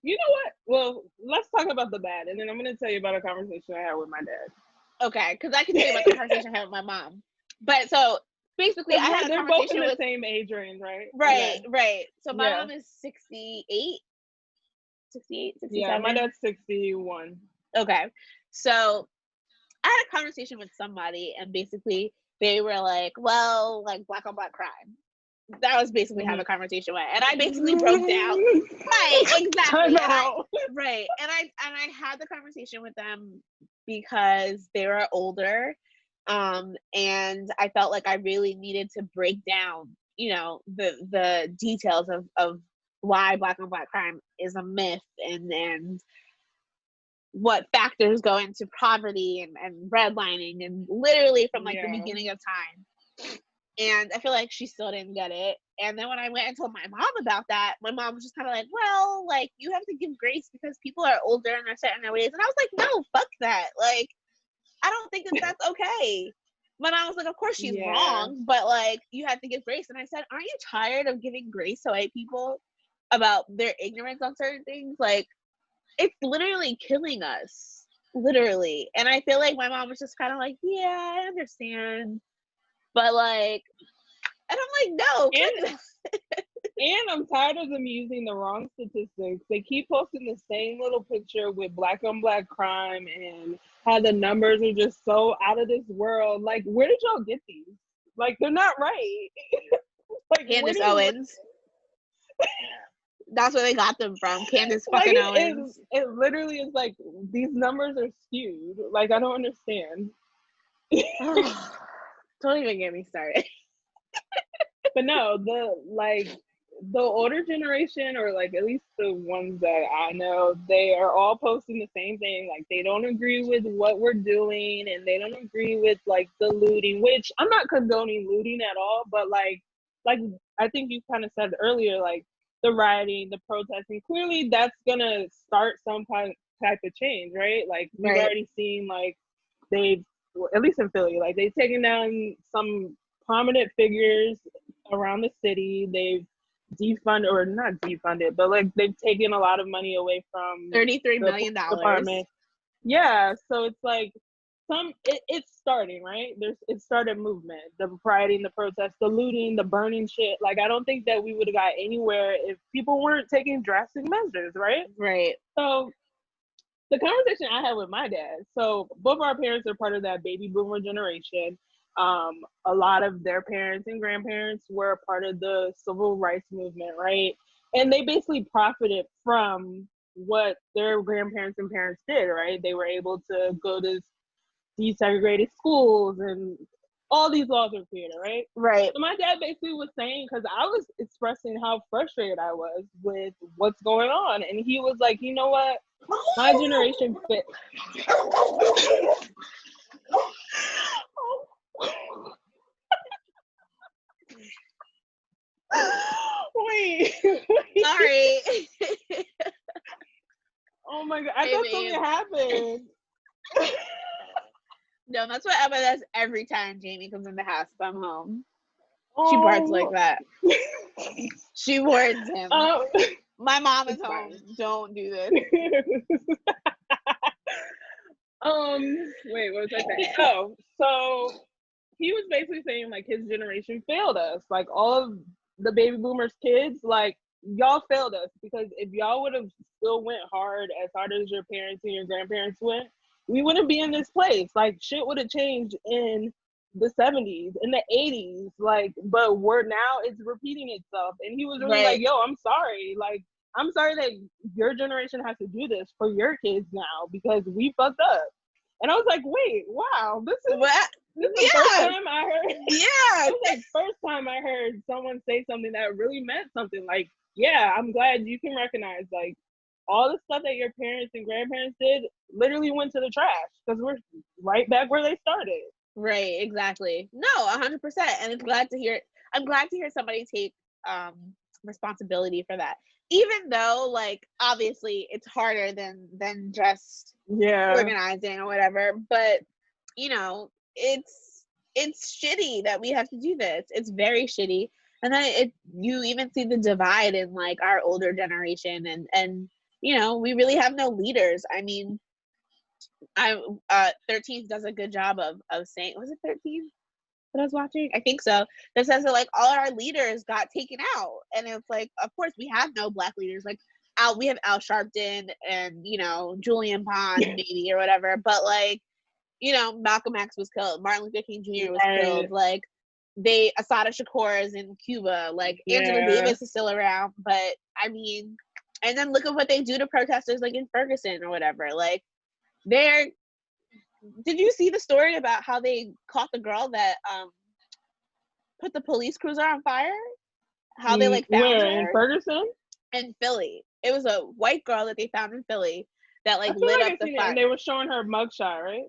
You know what? Well, let's talk about the bad, and then I'm gonna tell you about a conversation I had with my dad.
Okay, because I can tell you about the conversation I had with my mom. But so basically, I had a
They're both in
conversation
the
with,
same age range, right?
right,
Okay.
right. So my
Yeah.
mom is 68, 68,
Yeah, my
67.
dad's 61.
Okay. So I had a conversation with somebody, and basically they were like, well, like Black on Black crime. That was basically how the conversation went. And I basically broke down. Right,
I
exactly.
know.
Right. And I had the conversation with them because they were older. And I felt like I really needed to break down, you know, the details of why Black on Black crime is a myth, and what factors go into poverty and redlining, and literally from like the
Yeah.
beginning of time. And I feel like she still didn't get it. And then when I went and told my mom about that, my mom was just kind of like, well, like, you have to give grace because people are older and they're set in their ways. And I was like, no, fuck that. Like, I don't think that that's okay. My mom was like, of course she's
Yeah.
wrong, but like, you have to give grace. And I said, aren't you tired of giving grace to white people about their ignorance on certain things? Like, it's literally killing us. Literally. And I feel like my mom was just kind of like, yeah, I understand. But like, and I'm like, no.
And I'm tired of them using the wrong statistics. They keep posting the same little picture with Black on Black crime and how the numbers are just so out of this world. Like, where did y'all get these? Like, they're not right. Like, where
Candace
do you look-
Owens. That's where they got them from. Candace
like,
fucking Owens.
it literally is like, these numbers are skewed. Like, I don't understand.
Don't even get me started.
But no, the older generation, or like at least the ones that I know, they are all posting the same thing. Like, they don't agree with what we're doing, and they don't agree with like the looting, which I'm not condoning looting at all, but like I think you kind of said earlier, like the rioting, the protesting, clearly that's gonna start some type of change, right? Like, we've
Right.
already seen, like, they've, at least in Philly, like, they've taken down some prominent figures around the city. They've defunded, or not defunded, but like they've taken a lot of money away from
$33
the
million.
department. Yeah, so it's like it's starting, right? It started movement, the rioting, the protests, the looting, the burning shit. Like, I don't think that we would have got anywhere if people weren't taking drastic measures, right?
Right.
So the conversation I had with my dad, so both our parents are part of that baby boomer generation. A lot of their parents and grandparents were a part of the civil rights movement, right? And they basically profited from what their grandparents and parents did, right? They were able to go to desegregated schools, and all these laws were created, right?
Right.
So my dad basically was saying, because I was expressing how frustrated I was with what's going on, and he was like, you know what? My generation fit. Wait.
Sorry.
Oh my god! I
Hey,
thought
babe.
something happened.
No, that's what Emma does every time Jamie comes in the house if I'm home. She barks like that. She warns him. My mom is
It's
home.
fine.
Don't do this.
Wait, what was I saying? Oh, so he was basically saying, like, his generation failed us. Like, all of the baby boomers' kids, like, y'all failed us, because if y'all would have still went hard as your parents and your grandparents went, we wouldn't be in this place. Like, shit would have changed in the 70s, in the 80s, like, but now it's repeating itself. And he was really like, yo, I'm sorry. Like, I'm sorry that your generation has to do this for your kids now, because we fucked up. And I was like, wait, wow, this is
What?
the first time I heard.
Yeah.
It was like first time I heard someone say something that really meant something. Like, yeah, I'm glad you can recognize, like, all the stuff that your parents and grandparents did literally went to the trash, because we're right back where they started.
Right, exactly. No, 100%. And I'm glad to hear somebody take responsibility for that. Even though, like, obviously it's harder than just organizing or whatever, but you know, it's shitty that we have to do this. It's very shitty. And then you even see the divide in, like, our older generation, and you know, we really have no leaders. I mean, 13 does a good job of saying, was it 13 that I was watching? I think so. That says that, like, all our leaders got taken out, and it's like, of course we have no black leaders. Like, we have Al Sharpton and, you know, Julian Bond maybe or whatever, but, like, you know, Malcolm X was killed, Martin Luther King Jr. was killed, like, Assata Shakur is in Cuba, like, Angela Davis is still around, but I mean, and then look at what they do to protesters, like, in Ferguson or whatever. Like, did you see the story about how they caught the girl that put the police cruiser on fire? How they, like, found her
in Ferguson?
In Philly. It was a white girl that they found in Philly that, like,
I feel
lit
like
up the fire.
And they were showing her mugshot, right?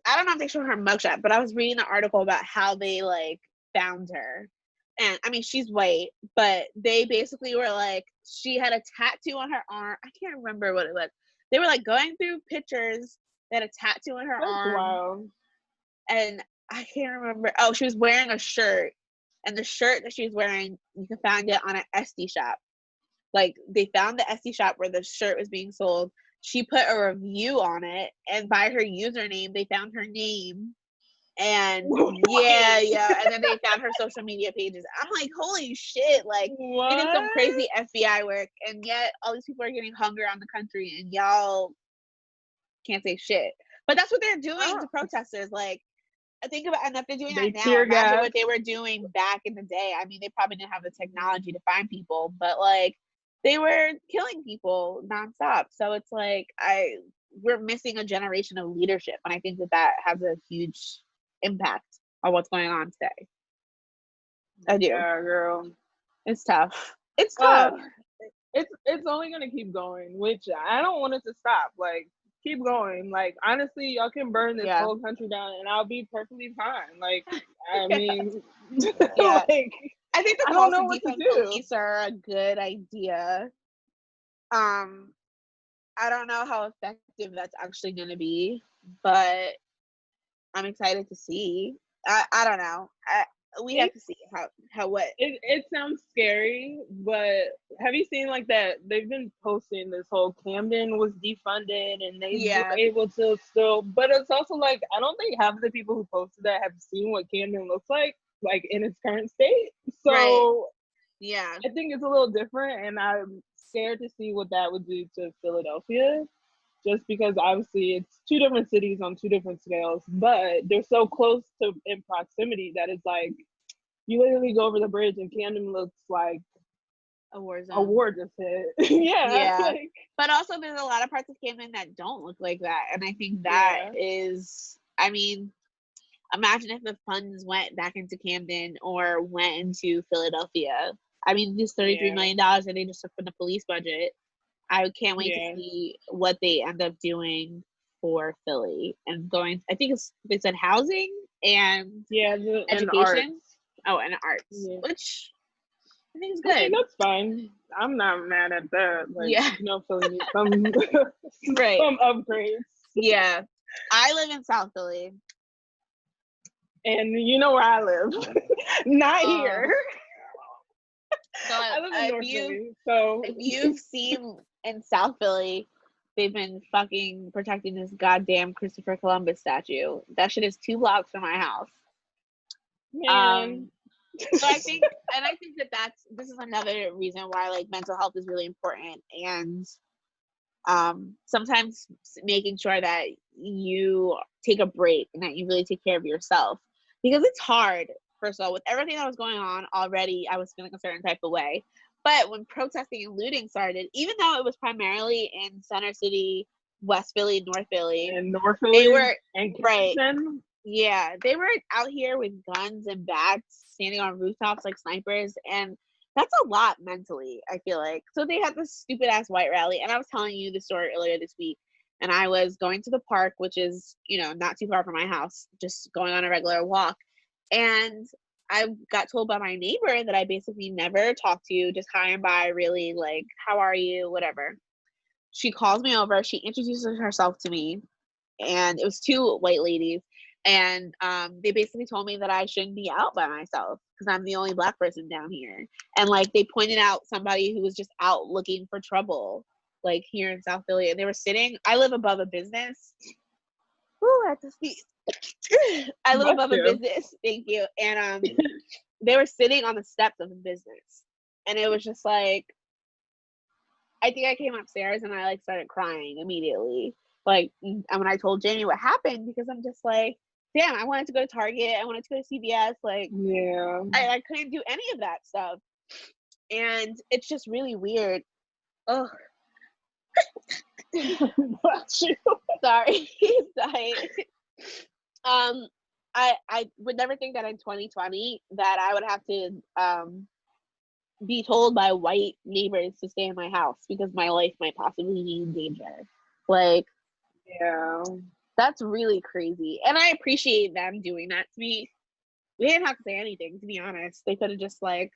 I don't know if they showed her mugshot, but I was reading an article about how they, like, found her. And I mean, she's white, but they basically were like, she had a tattoo on her arm. I can't remember what it was. They were, like, going through pictures that had a tattoo on her arm.
Wow.
And I can't remember. Oh, she was wearing a shirt. And the shirt that she was wearing, you can find it on an Etsy shop. Like, they found the Etsy shop where the shirt was being sold. She put a review on it, and by her username, they found her name. And yeah. And then they found her social media pages. I'm like, holy shit, like, they did some crazy FBI work, and yet all these people are getting hung around the country, and y'all can't say shit. But that's what they're doing to protesters. Like, think about, and if they're doing
They
that now,
tear
imagine
gas.
what they were doing back in the day. I mean, they probably didn't have the technology to find people, but like they were killing people nonstop. So it's like we're missing a generation of leadership, and I think that has a huge impact on what's going on today. I do.
Yeah, girl.
It's tough. It's
Uh,
tough.
it's only gonna keep going, which I don't want it to stop. Like, keep going. Like, honestly, y'all can burn this
Yeah.
whole country down, and I'll be perfectly fine. Like, I mean,
Yeah.
like,
I think the
I
calls
don't know
to
what to
defund
do.
police are a good idea. I don't know how effective that's actually going to be, but I'm excited to see. I don't know. We have to see how what.
It sounds scary, but have you seen like that? They've been posting this whole Camden was defunded and they were able to still, but it's also like I don't think half of the people who posted that have seen what Camden looks like in its current state. So
Right. Yeah.
I think it's a little different, and I'm scared to see what that would do to Philadelphia. Just because obviously it's two different cities on two different scales, but they're so close to in proximity that it's like you literally go over the bridge and Camden looks like
a war zone.
A war just hit. Yeah. Like,
but also there's a lot of parts of Camden that don't look like that. And I think that is, I mean, imagine if the funds went back into Camden or went into Philadelphia. I mean, these $33 million that they just took from the police budget. I can't wait to see what they end up doing for Philly and going. I think they said housing and education.
And arts.
Oh, and arts, which I think is good.
I mean, that's fine. I'm not mad at that. Like, Philly needs some some upgrades.
Yeah, I live in South Philly,
and you know where I live. Not here.
So
I live in North Philly. So
if you've seen in South Philly, they've been fucking protecting this goddamn Christopher Columbus statue. That shit is 2 blocks from my house.
Man.
So I think this is another reason why like mental health is really important, and sometimes making sure that you take a break and that you really take care of yourself, because it's hard. First of all, with everything that was going on already, I was feeling a certain type of way. But when protesting and looting started, even though it was primarily in Center City, West Philly, North Philly, they were right. Yeah, they were out here with guns and bats, standing on rooftops like snipers, and that's a lot mentally, I feel like. So they had this stupid ass white rally, and I was telling you the story earlier this week, and I was going to the park, which is, not too far from my house, just going on a regular walk, and I got told by my neighbor that I basically never talked to, just hi and bye, really, like, how are you, whatever. She calls me over, she introduces herself to me, and it was 2 white ladies, and they basically told me that I shouldn't be out by myself because I'm the only Black person down here. And like they pointed out somebody who was just out looking for trouble, like here in South Philly, and they were sitting. I live above a business. Ooh, I have to speak. I live above a business. Thank you. And they were sitting on the steps of the business, and it was just like, I think I came upstairs and I like started crying immediately. Like, and when I told Jamie what happened, because I'm just like, damn, I wanted to go to Target, I wanted to go to CVS, like, I couldn't do any of that stuff, and it's just really weird. Oh, sorry. I would never think that in 2020 that I would have to be told by white neighbors to stay in my house because my life might possibly be in danger. Like, that's really crazy. And I appreciate them doing that to me. They didn't have to say anything, to be honest. They could have just like,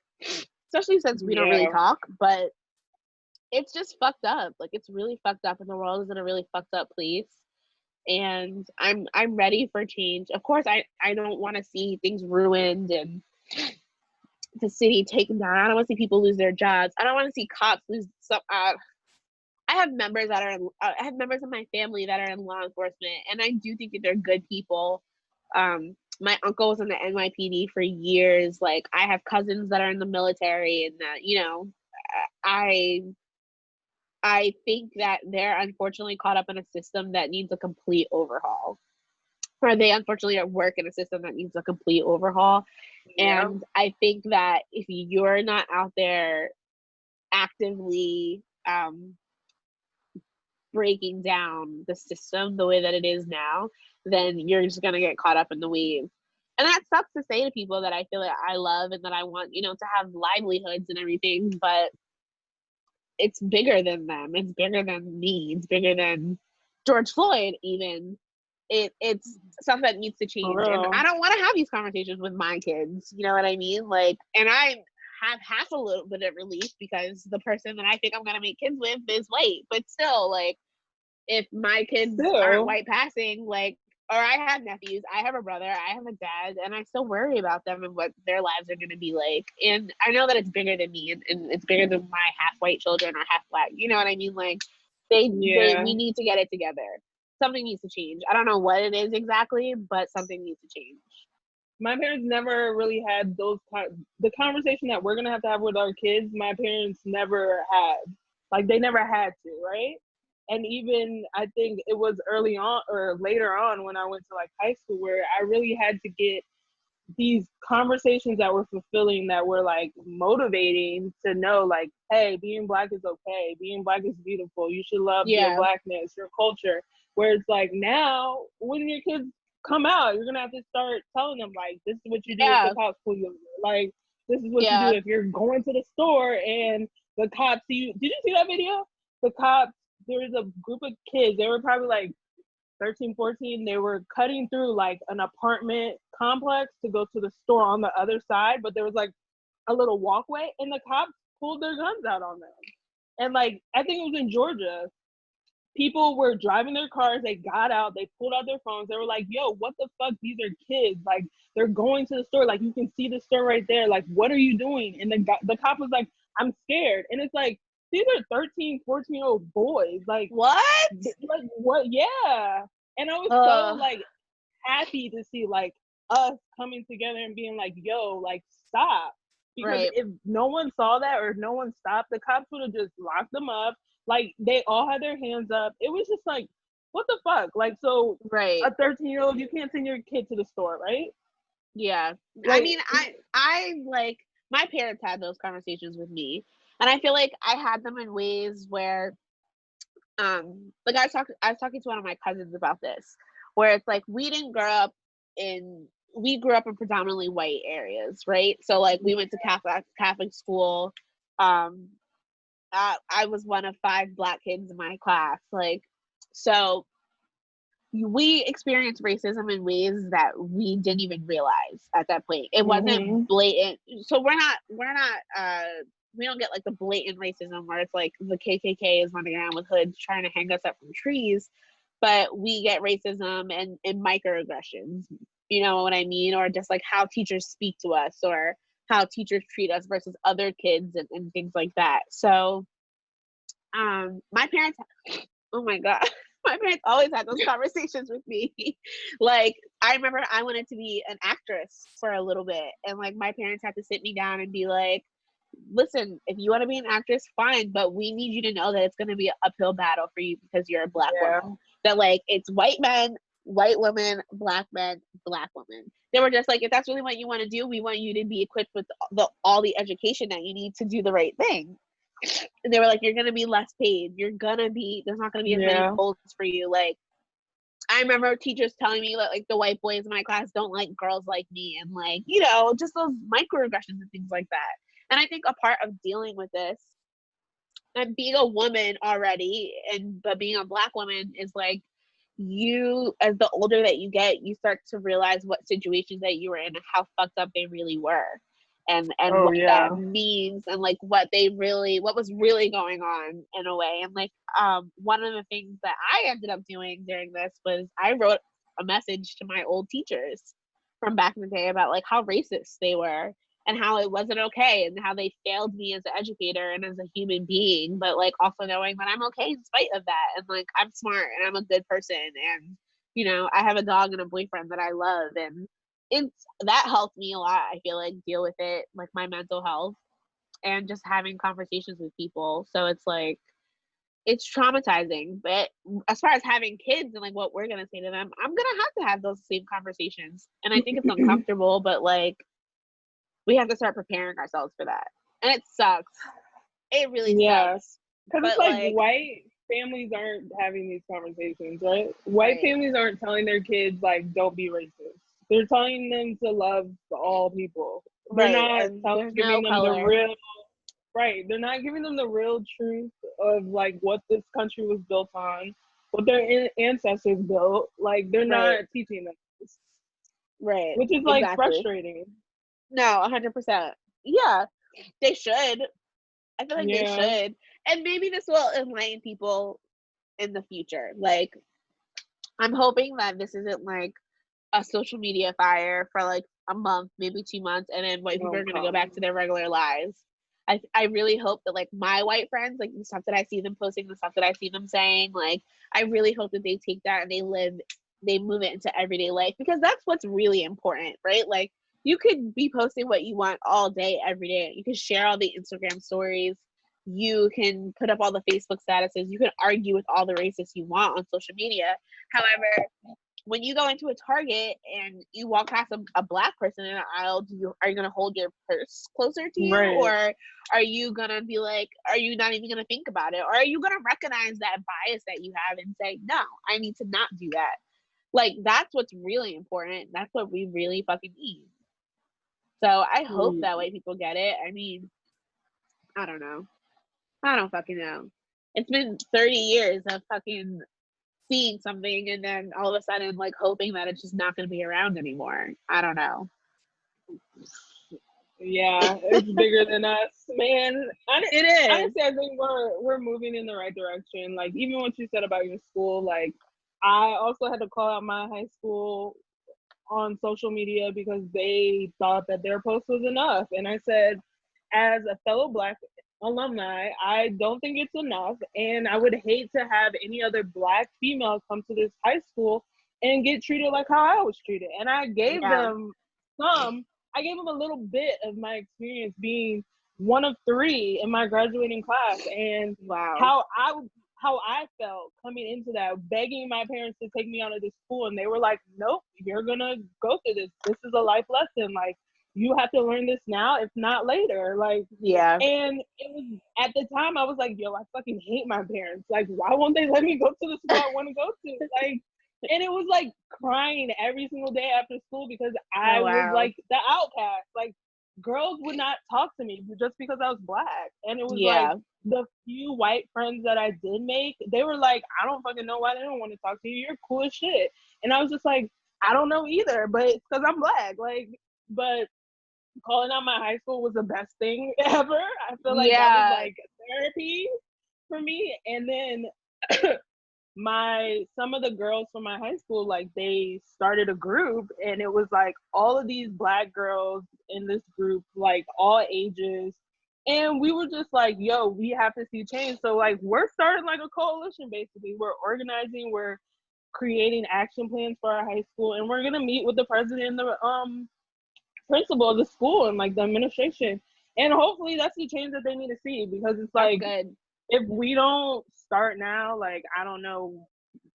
especially since we don't really talk, but it's just fucked up. Like, it's really fucked up, and the world is in a really fucked up place. And I'm ready for change. Of course, I don't want to see things ruined and the city taken down. I don't want to see people lose their jobs. I don't want to see cops lose some. I have members of my family that are in law enforcement, and I do think that they're good people. My uncle was in the NYPD for years. Like, I have cousins that are in the military, and I think that they're unfortunately caught up in a system that needs a complete overhaul. or they unfortunately work in a system that needs a complete overhaul.
Yeah.
And I think that if you're not out there actively breaking down the system the way that it is now, then you're just gonna get caught up in the weeds. And that sucks to say to people that I feel like I love and that I want, you know, to have livelihoods and everything, but it's bigger than them. It's bigger than me. It's bigger than George Floyd even. It's stuff that needs to change. And I don't want to have these conversations with my kids. You know what I mean? Like, and I have half a little bit of relief because the person that I think I'm gonna make kids with is white. But still, like, if my kids aren't white passing, like, or I have nephews, I have a brother, I have a dad, and I still worry about them and what their lives are going to be like. And I know that it's bigger than me, and it's bigger than my half-white children or half-black. You know what I mean? Like, we need to get it together. Something needs to change. I don't know what it is exactly, but something needs to change.
My parents never really had the conversation that we're going to have with our kids. My parents never had. Like, they never had to, right? And even I think it was early on or later on when I went to like high school where I really had to get these conversations that were fulfilling, that were like motivating to know like, hey, being Black is okay. Being Black is beautiful. You should love your Blackness, your culture. Where it's like now when your kids come out, you're going to have to start telling them like, this is what you do if the cops pull you over. Like, this is what you do if you're going to the store and the cops see you. Did you see that video? The cops, there was a group of kids, they were probably like 13, 14, they were cutting through like an apartment complex to go to the store on the other side, but there was like a little walkway and the cops pulled their guns out on them. And like, I think it was in Georgia, people were driving their cars, they got out, they pulled out their phones, they were like, yo, what the fuck, these are kids, like, they're going to the store, like, you can see the store right there, like, what are you doing? And the cop was like, I'm scared. And it's like, these are 13, 14-year-old boys. Like,
what?
Like, what? Yeah. And I was so, like, happy to see, like, us coming together and being like, yo, like, stop. Because if no one saw that or if no one stopped, the cops would have just locked them up. Like, they all had their hands up. It was just like, what the fuck? Like, so a 13-year-old, you can't send your kid to the store, right?
Yeah. Like, I mean, I like, my parents had those conversations with me. And I feel like I had them in ways where, like I was talking to one of my cousins about this, where it's like, we grew up in predominantly white areas, right? So like, we went to Catholic school. I was one of 5 Black kids in my class. Like, so we experienced racism in ways that we didn't even realize at that point. It wasn't blatant. So we don't get like the blatant racism where it's like the KKK is running around with hoods trying to hang us up from trees, but we get racism and microaggressions, you know what I mean? Or just like how teachers speak to us or how teachers treat us versus other kids and things like that. So my parents, oh my God, my parents always had those conversations with me. Like, I remember I wanted to be an actress for a little bit, and like my parents had to sit me down and be like, listen, if you want to be an actress, fine, but we need you to know that it's going to be an uphill battle for you because you're a Black woman. That like, it's white men, white women, Black men, Black women. They were just like, if that's really what you want to do, we want you to be equipped with all the education that you need to do the right thing. And they were like, you're going to be less paid. There's not going to be as many goals for you. Like, I remember teachers telling me that like the white boys in my class don't like girls like me, and like, you know, just those microaggressions and things like that. And I think a part of dealing with this and being a woman already, but being a Black woman is like, you, as the older that you get, you start to realize what situations that you were in and how fucked up they really were. And what that means, and like what was really going on in a way. And like one of the things that I ended up doing during this was I wrote a message to my old teachers from back in the day about like how racist they were and how it wasn't okay and how they failed me as an educator and as a human being, but like also knowing that I'm okay in spite of that, and like I'm smart and I'm a good person, and you know, I have a dog and a boyfriend that I love, and that helped me a lot. I feel like deal with it, like my mental health, and just having conversations with people. So it's like, it's traumatizing. But as far as having kids and like what we're gonna say to them, I'm gonna have to have those same conversations. And I think it's uncomfortable, but like we have to start preparing ourselves for that. And it sucks. It really sucks.
Because it's like white families aren't having these conversations, right? White families aren't telling their kids like don't be racist. They're telling them to love all people. They're not giving them the real they're not giving them the real truth of like what this country was built on, what their ancestors built. Like they're not teaching them this.
Right.
Which is like frustrating.
No, 100%. Yeah, they should. I feel like they should. And maybe this will enlighten people in the future. Like, I'm hoping that this isn't like a social media fire for like a month, maybe 2 months, and then white people are going to go back to their regular lives. I really hope that like my white friends, like the stuff that I see them posting, the stuff that I see them saying, like, I really hope that they take that and they move it into everyday life, because that's what's really important, right? Like, you could be posting what you want all day, every day. You can share all the Instagram stories. You can put up all the Facebook statuses. You can argue with all the racists you want on social media. However, when you go into a Target and you walk past a Black person in an aisle, are you going to hold your purse closer to you? Or are you going to be like, are you not even going to think about it? Or are you going to recognize that bias that you have and say, no, I need to not do that? Like, that's what's really important. That's what we really fucking need. So I hope that white people get it. I mean, I don't know. I don't fucking know. It's been 30 years of fucking seeing something and then all of a sudden like hoping that it's just not going to be around anymore. I don't know.
Yeah, it's bigger than us, man.
It is.
Honestly, I think we're moving in the right direction. Like, even what you said about your school, like, I also had to call out my high school on social media because they thought that their post was enough. And I said, as a fellow Black alumni, I don't think it's enough, and I would hate to have any other Black female come to this high school and get treated like how I was treated. And I gave them a little bit of my experience being one of 3 in my graduating class, and how I felt coming into that, begging my parents to take me out of this school, and they were like, nope, you're gonna go through this. This is a life lesson. Like, you have to learn this now, if not later. Like, and it was, at the time I was like, yo, I fucking hate my parents. Like, why won't they let me go to the school I want to go to? Like, and it was like crying every single day after school because I was like the outcast. Like, girls would not talk to me just because I was Black. And it was like the few white friends that I did make, they were like, I don't fucking know why they don't want to talk to you. You're cool as shit. And I was just like, I don't know either, but it's because I'm Black. Like, but calling out my high school was the best thing ever. I feel like that was like therapy for me. And then some of the girls from my high school, like, they started a group, and it was like all of these Black girls in this group, like all ages, and we were just like, yo, we have to see change. So like, we're starting like a coalition. Basically, we're organizing, we're creating action plans for our high school, and we're gonna meet with the president and the principal of the school and like the administration, and hopefully that's the change that they need to see, because it's like, if we don't start now, like, I don't know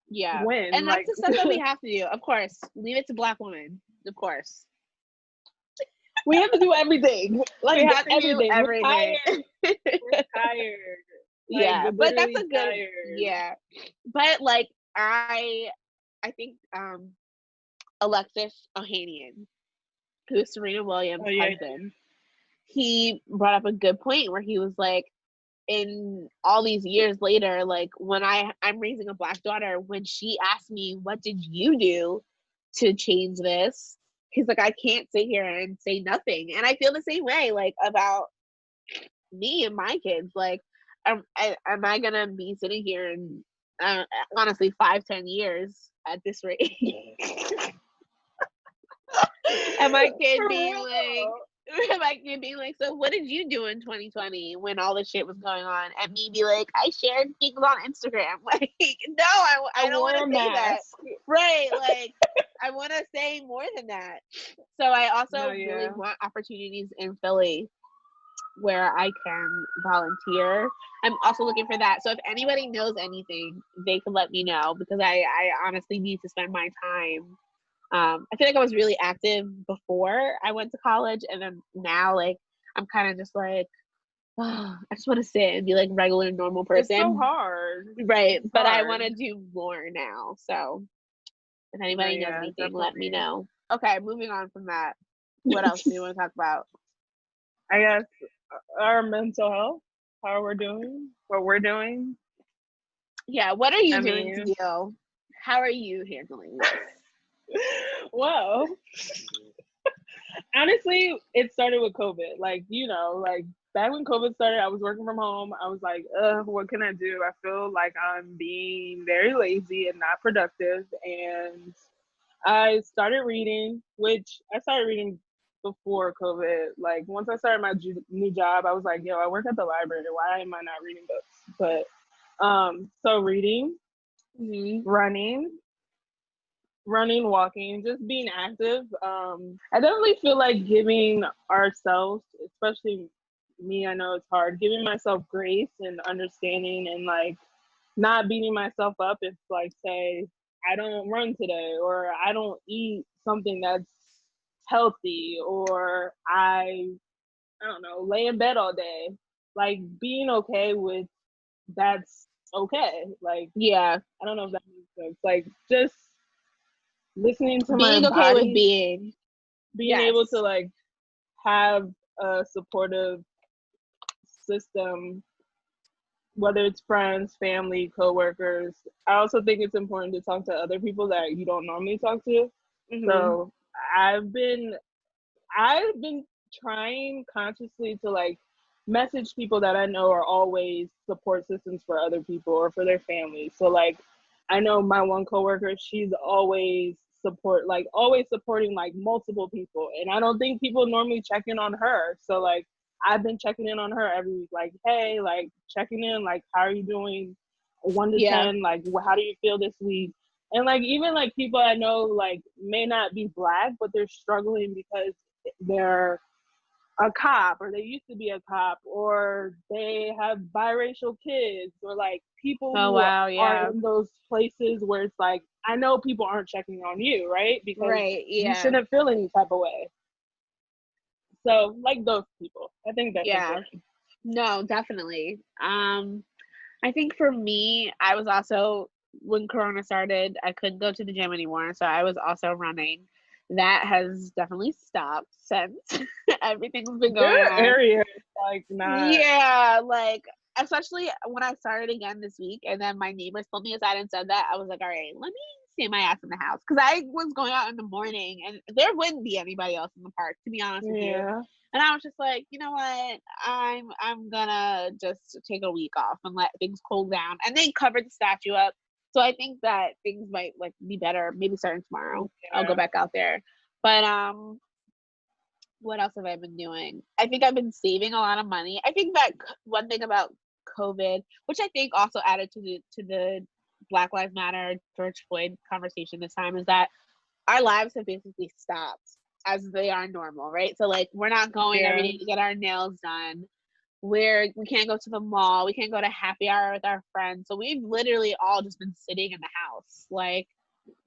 when.
And
like,
that's the stuff that we have to do. Of course, leave it to Black women. Of course,
we have to do everything. Like,
we have to do everything.
We're tired. Like,
but that's a good
tired.
But like, I think Alexis Ohanian, who's Serena Williams' husband, he brought up a good point where he was like, in all these years later, like, when I'm raising a Black daughter, when she asked me, what did you do to change this? He's like, I can't sit here and say nothing. And I feel the same way, like, about me and my kids. Like, am I gonna be sitting here and honestly 5-10 years at this rate? And my kid being like, so what did you do in 2020 when all this shit was going on? And me be like, I shared things on Instagram. Like, no, I don't want to say that. Right. Like, I want to say more than that. So I also really want opportunities in Philly where I can volunteer. I'm also looking for that. So if anybody knows anything, they can let me know, because I honestly need to spend my time. I feel like I was really active before I went to college, and then now like I'm kind of just like, I just want to sit and be like regular normal person.
It's so hard.
Right. But I
hard.
want to do more now. So if anybody knows anything, let me
definitely.
know. Okay, moving on from that. What else do you want to talk about?
I guess our mental health, how we're doing, what we're doing.
Yeah, what are you
I
doing,
mean-
Teal? How are you handling this?
Well, honestly, it started with COVID. Like, you know, like back when COVID started, I was working from home. I was like, what can I do? I feel like I'm being very lazy and not productive. And I started reading, which I started reading before COVID. Like, once I started my new job, I was like, yo, I work at the library. Why am I not reading books? But so reading, running, walking, just being active. I definitely feel like giving ourselves, especially me, I know it's hard, giving myself grace and understanding, and like not beating myself up if, like, say I don't run today, or I don't eat something that's healthy, or I don't know, lay in bed all day. Like, being okay with that's okay. Like,
Yeah.
I don't know if that makes sense. Like, just listening to
Being
my
okay
body,
with being
able to like have a supportive system, whether it's friends, family, coworkers. I also think it's important to talk to other people that you don't normally talk to. So I've been trying consciously to like message people that I know are always support systems for other people or for their families. So like, I know my one coworker, she's always supporting like multiple people, and I don't think people normally check in on her. So like, I've been checking in on her every week, like, hey, like checking in, like, how are you doing, 1 to 10, like, how do you feel this week? And like, even like people I know like may not be Black, but they're struggling because they're a cop, or they used to be a cop, or they have biracial kids, or like people who are in those places where it's like, I know people aren't checking on you, right? Because you shouldn't feel any type of way. So like those people, I think that's important.
No, definitely. I think for me, I was also, when Corona started, I couldn't go to the gym anymore, so I was also running. That has definitely stopped since. Everything's been going on.
Area, like, not.
Yeah, like, especially when I started again this week, and then my neighbors pulled me aside and said that, I was like, all right, let me stay my ass in the house, because I was going out in the morning, and there wouldn't be anybody else in the park, to be honest with you. And I was just like, you know what? I'm gonna just take a week off and let things cool down. And they covered the statue up. So I think that things might like be better, maybe starting tomorrow. I'll go back out there. But what else have I been doing? I think I've been saving a lot of money. I think that one thing about COVID, which I think also added to the Black Lives Matter, George Floyd conversation this time, is that our lives have basically stopped as they are normal, right? So like, we're not going every day to get our nails done. We can't go to the mall. We can't go to happy hour with our friends. So we've literally all just been sitting in the house. Like,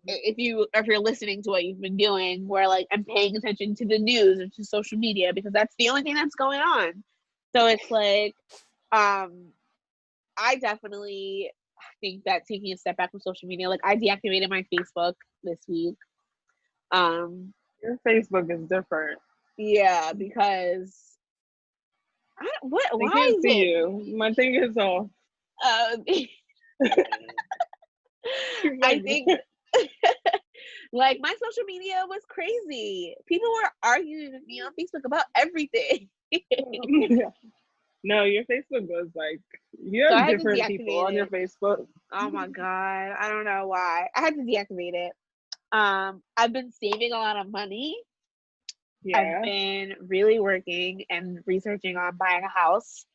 if you're listening to what you've been doing, we're like, I'm paying attention to the news or to social media, because that's the only thing that's going on. So it's like, I definitely think that taking a step back from social media, like I deactivated my Facebook this week.
Your Facebook is different.
Yeah, because why is
see
it?
You. My thing is off.
I think like my social media was crazy. People were arguing with me on Facebook about everything.
No, your Facebook was like, you have different people on your Facebook.
Oh my God. I don't know why. I had to deactivate it. I've been saving a lot of money.
Yeah.
I've been really working and researching on buying a house.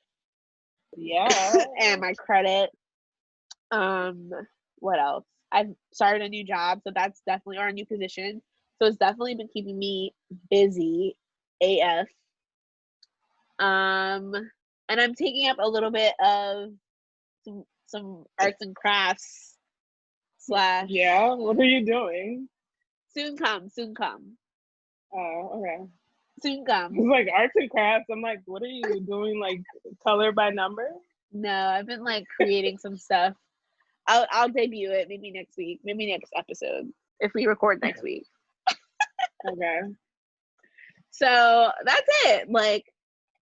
Yeah.
And my credit. What else? I've started a new job, so that's definitely, or a new position. So it's definitely been keeping me busy AF. And I'm taking up a little bit of some arts and crafts /
Yeah, what are you doing?
soon come.
Oh, okay.
Soon come.
It's like arts and crafts. I'm like, what are you doing? Like color by number?
No, I've been like creating some stuff. I'll debut it maybe next week, maybe next episode if we record next week.
Okay.
So that's it. Like,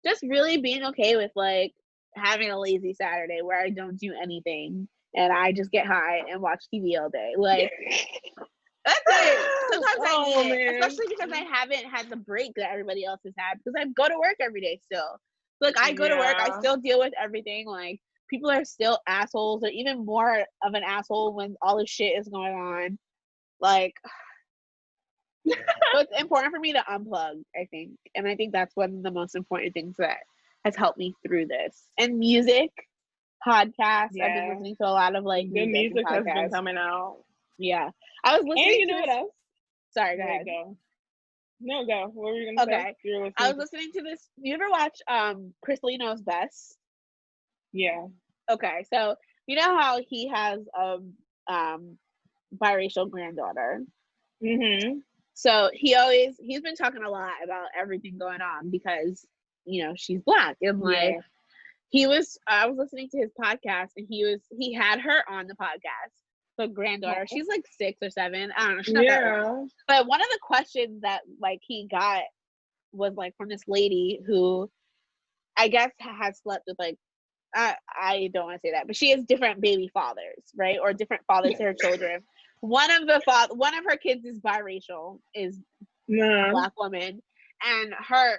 just really being okay with like having a lazy Saturday where I don't do anything and I just get high and watch TV all day. Like, that's it. Sometimes I need it, especially because I haven't had the break that everybody else has had because I go to work every day still. Like, I go to work, I still deal with everything. Like, people are still assholes, or even more of an asshole when all this shit is going on. Like, so it's important for me to unplug, I think. And I think that's one of the most important things that has helped me through this. And music, podcasts. I've been listening to a lot of like
good music has been
podcasts.
coming out.
Yeah. I was listening
And you
to
know what else?
Sorry, go ahead.
Go. No, go. What were you gonna say?
Okay. I was listening to this. You ever watch Chris Lee Knows Best?
Yeah.
Okay, so you know how he has a biracial granddaughter.
Mm-hmm.
So he's been talking a lot about everything going on because, you know, she's Black. And like I was listening to his podcast and he had her on the podcast. The granddaughter, she's like 6 or 7. I don't know. She's not that old. But one of the questions that like he got was like from this lady who I guess has slept with like, I don't want to say that, but she has different baby fathers, right? Or different fathers to her children. One of her kids is biracial, is a Black woman, and her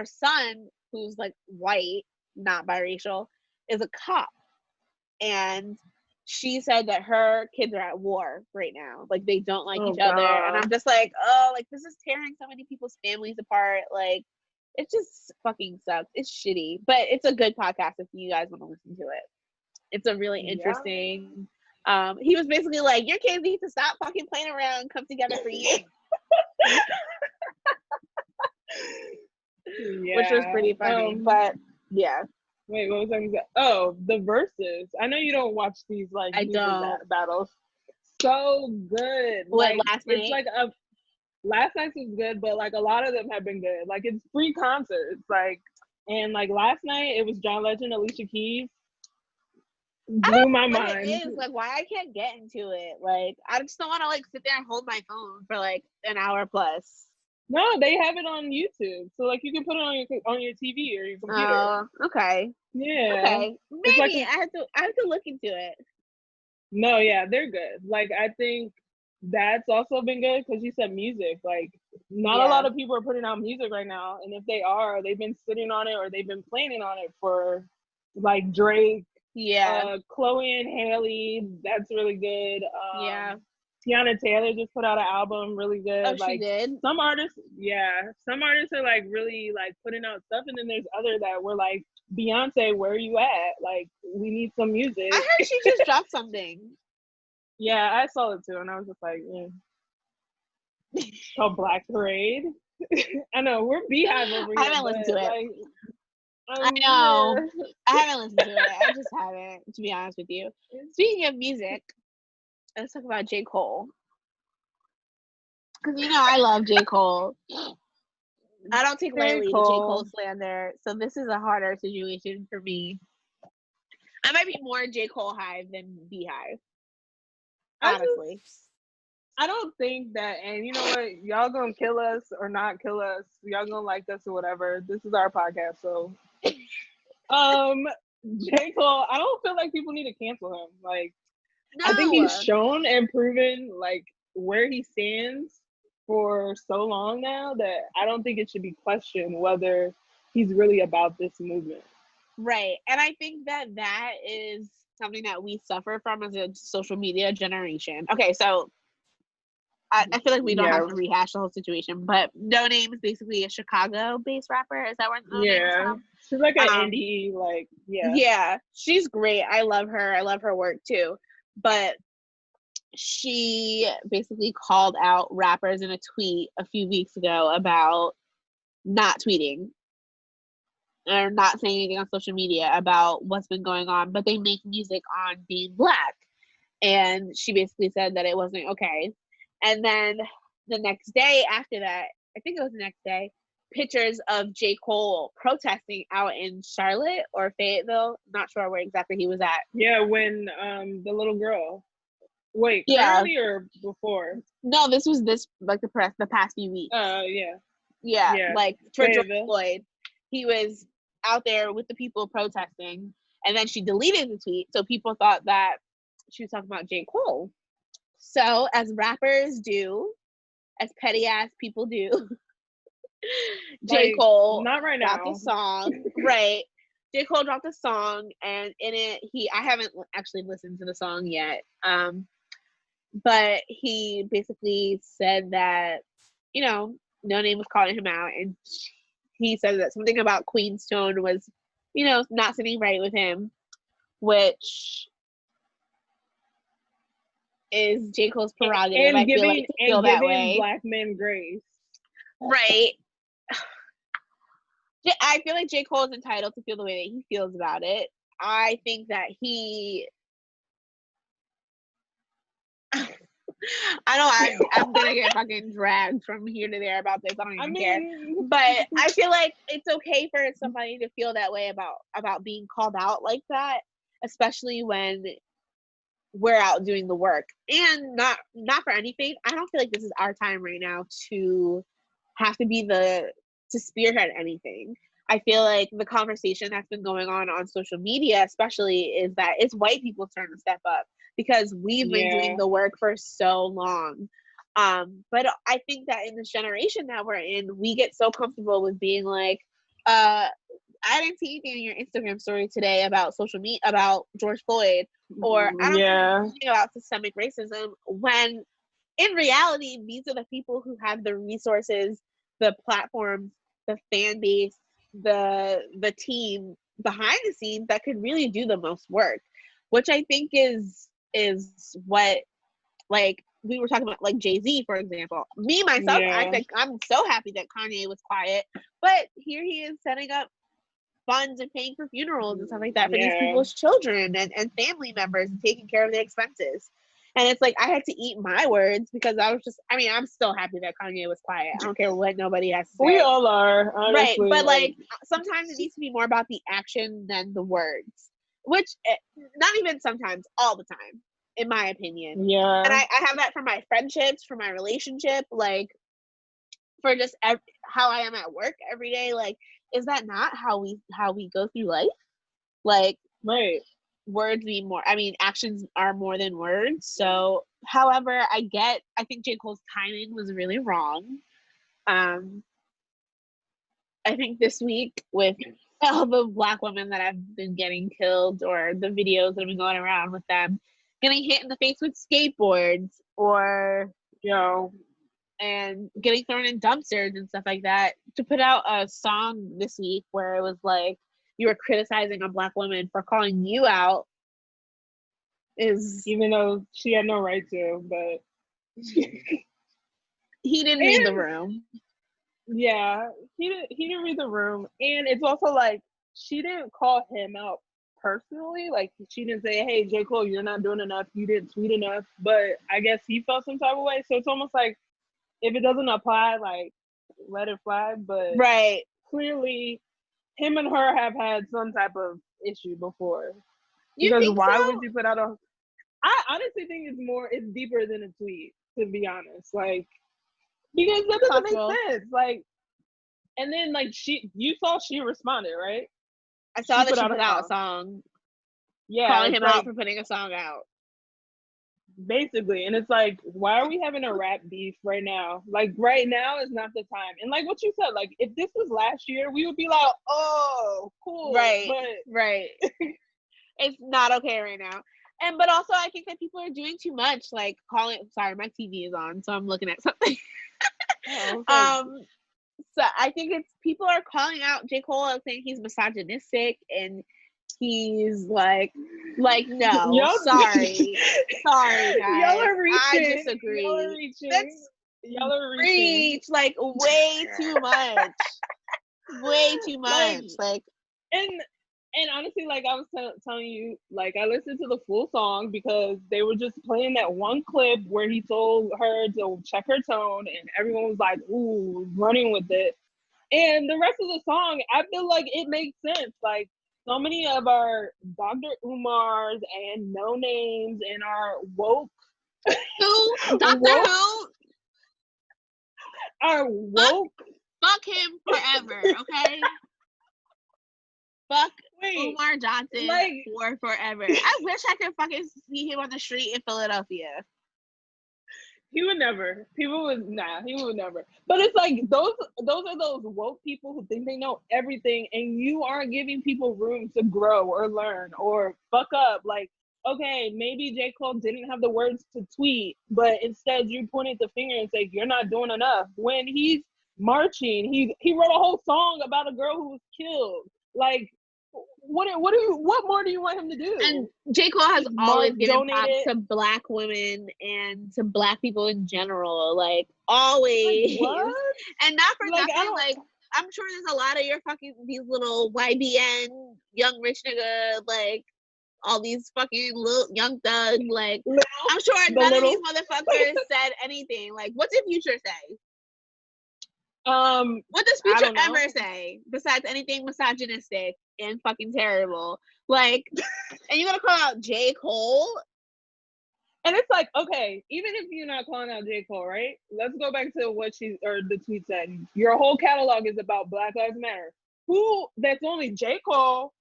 son, who's like white, not biracial, is a cop. And she said that her kids are at war right now. Like, they don't like each other. And I'm just like, oh, like, this is tearing so many people's families apart. Like, it just fucking sucks. It's shitty. But it's a good podcast if you guys want to listen to it. It's a really interesting. He was basically like, your kids need to stop fucking playing around and come together for you. Which was pretty funny. But yeah.
Wait, what was I gonna say? Oh, the verses. I know you don't watch these like battles. So good.
What, last night?
It's like last night's was good, but like a lot of them have been good. Like, it's free concerts. Like, and like last night it was John Legend, Alicia Keys. Blew my mind.
It is like why I can't get into it. Like, I just don't want to like sit there and hold my phone for like an hour plus.
No, they have it on YouTube, so like you can put it on your TV or your computer.
Oh, okay.
Yeah.
Okay. Maybe
like
I have to look into it.
No, yeah, they're good. Like, I think that's also been good because you said music. Like, not a lot of people are putting out music right now, and if they are, they've been sitting on it or they've been planning on it for like Drake.
Yeah.
Chloe and Haley, that's really good. Tiana Taylor just put out an album, really good.
Oh,
like,
she did?
Some artists are like really like putting out stuff, and then there's other that were like, Beyonce, where are you at? Like, we need some music.
I heard she just dropped something.
Yeah, I saw it too, and I was just like, called Black Parade. I know, we're Beehive over here.
I haven't listened to it.
Like,
I know. I haven't listened to it. I just haven't, to be honest with you. Speaking of music, let's talk about J. Cole. Because, you know, I love J. Cole. I don't take lightly to J. Cole slander, so this is a harder situation for me. I might be more J. Cole hive than Beehive. Honestly.
I don't think that, and you know what, y'all gonna kill us or not kill us, y'all gonna like us or whatever. This is our podcast, so J. Cole, I don't feel like people need to cancel him. Like, no. I think he's shown and proven like where he stands for so long now that I don't think it should be questioned whether he's really about this movement.
Right. And I think that is something that we suffer from as a social media generation. Okay, so I feel like we don't have to rehash the whole situation, but No Name is basically a Chicago-based rapper. Is that where No Name is from?
She's like an indie, like,
Yeah, she's great. I love her. I love her work too. But she basically called out rappers in a tweet a few weeks ago about not tweeting. or not saying anything on social media about what's been going on, but they make music on being Black. And she basically said that it wasn't okay. And then the next day after that, I think it was the next day, pictures of J. Cole protesting out in Charlotte or Fayetteville. Not sure where exactly he was at.
Yeah, when the little girl. Wait,
Yeah.
currently or before?
No, this was like the past few weeks.
Yeah.
Yeah,
Yeah.
like for George
Fayetteville.
Floyd. He was out there with the people protesting, and then she deleted the tweet, so people thought that she was talking about J. Cole. So, as rappers do, as petty ass people do, J.
Like,
Cole
not right
dropped
now.
a song, right? J. Cole dropped a song, and in it, I haven't actually listened to the song yet, but he basically said that, you know, No Name was calling him out, and he said that something about Queenstone was, you know, not sitting right with him, which is J. Cole's prerogative.
And
I
giving,
feel like to feel that way.
Black men grace.
Right. I feel like J. Cole is entitled to feel the way that he feels about it. I think that I'm gonna get fucking dragged from here to there about this. I don't even care. But I feel like it's okay for somebody to feel that way about being called out like that, especially when we're out doing the work. And not for anything, I don't feel like this is our time right now to have to be to spearhead anything. I feel like the conversation that's been going on social media, especially, is that it's white people's turn to step up because we've been doing the work for so long. But I think that in this generation that we're in, we get so comfortable with being like, I didn't see anything in your Instagram story today about social media, about George Floyd, or I don't see anything about systemic racism, when in reality, these are the people who have the resources, the platforms, the fan base, the team behind the scenes that could really do the most work, which I think is what, like, we were talking about, like Jay-Z, for example. Me, myself, I think I'm so happy that Kanye was quiet, but here he is setting up funds and paying for funerals and stuff like that for these people's children and family members and taking care of the expenses. And it's like, I had to eat my words because I'm still happy that Kanye was quiet. I don't care what nobody has to say.
We all are, honestly.
Right, but like sometimes it needs to be more about the action than the words, which not even sometimes, all the time, in my opinion.
Yeah.
And I have that for my friendships, for my relationship, like for just how I am at work every day. Like, is that not how we go through life? Like,
right.
Words mean more. I mean, actions are more than words. So, however, I think J. Cole's timing was really wrong. I think this week, with all the Black women that have been getting killed, or the videos that have been going around with them getting hit in the face with skateboards, or and getting thrown in dumpsters and stuff like that, to put out a song this week where it was like, you were criticizing a Black woman for calling you out, is,
even though she had no right to, but
he didn't read the room.
Yeah, he didn't read the room, and it's also like, she didn't call him out personally. Like, she didn't say, "Hey, J. Cole, you're not doing enough. You didn't tweet enough." But I guess he felt some type of way. So it's almost like, if it doesn't apply, like, let it fly. But
right,
clearly, him and her have had some type of issue before.
You
because
think
why
so?
would you put out a? I honestly think it's deeper than a tweet, to be honest. Like, because that doesn't make sense. Like, and then like you saw she responded, right?
I saw that she put out a song.
Yeah,
calling him out for putting a song out.
Basically, and it's like, why are we having a rap beef right now? Like, right now is not the time. And like what you said, like, if this was last year, we would be like, oh, cool.
Right,
but
right. It's not okay right now. But also, I think that people are doing too much, like sorry, my TV is on, so I'm looking at something. So I think people are calling out J. Cole and saying he's misogynistic, and he's like no, sorry guys.
Y'all are reaching.
I disagree.
Y'all are reaching. Y'all are
reaching. Like, way too much. Way too much. Like,
And honestly, like I was telling you, like I listened to the full song because they were just playing that one clip where he told her to check her tone, and everyone was like, "Ooh," running with it. And the rest of the song, I feel like it makes sense. Like so many of our Dr. Umars and No Names and our woke,
Who? Doctor
woke,
Who?
our woke.
Fuck him forever, okay? Fuck
Wait,
Umar Johnson
like
for forever. I wish I could fucking see him on the street in Philadelphia.
he would never. People would he would never. But it's like those are those woke people who think they know everything, and you aren't giving people room to grow or learn or fuck up. Like, okay, maybe J. Cole didn't have the words to tweet, but instead you pointed the finger and say you're not doing enough. When he's marching, he wrote a whole song about a girl who was killed. Like, what more do you want him to do?
And J. Cole has always given props
donated-
to Black women and to Black people in general. Like, always.
Like, what?
And not for
Like, I
nothing,
don't-
like, I'm sure there's a lot of your fucking, these little YBN, young rich nigga, like, all these fucking little young thug, like, I'm sure
the
none of
little-
these motherfuckers said anything. Like, what did Future say? What does
I
Future
don't know.
ever say besides anything misogynistic and fucking terrible? Like, and you're gonna call out J. Cole?
And it's like, okay, even if you're not calling out J. Cole, right? Let's go back to what the tweet said. Your whole catalog is about Black Lives Matter. Who? That's only J. Cole,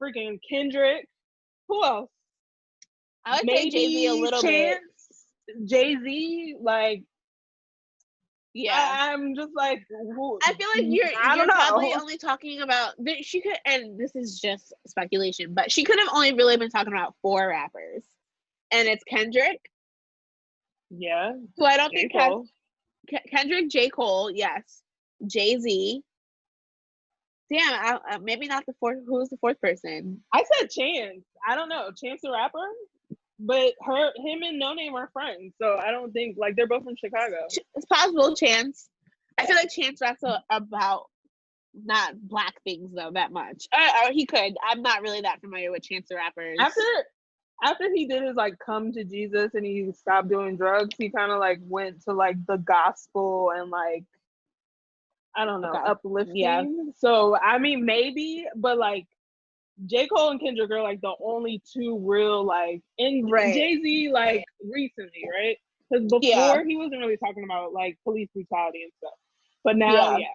freaking Kendrick. Who else?
I would say Jay-Z a little bit.
Jay-Z, like,
Yeah.
I'm just like, who?
I feel like you're
don't know.
probably only talking about she could, and this is just speculation, but she could have only really been talking about 4 rappers, and it's Kendrick,
Yeah.
who I don't
J.
think has
Cole.
Kendrick, J. Cole, yes, Jay-Z. Damn, maybe not the 4th. Who's the 4th person?
I said Chance. I don't know. Chance the Rapper? But him and No Name are friends. So I don't think, like, they're both from Chicago.
It's possible, Chance. I feel like Chance raps about not Black things though that much. Or he could. I'm not really that familiar with Chance the Rapper.
After he did his, like, come to Jesus and he stopped doing drugs, he kind of, like, went to, like, the gospel and, like, I don't know,
Okay.
uplifting.
Yeah.
So, I mean, maybe, but, like, J. Cole and Kendrick are, like, the only 2 real, like, and
Right.
Jay-Z, like, recently, right? Because before,
Yeah.
he wasn't really talking about, like, police brutality and stuff. But now,
Yeah.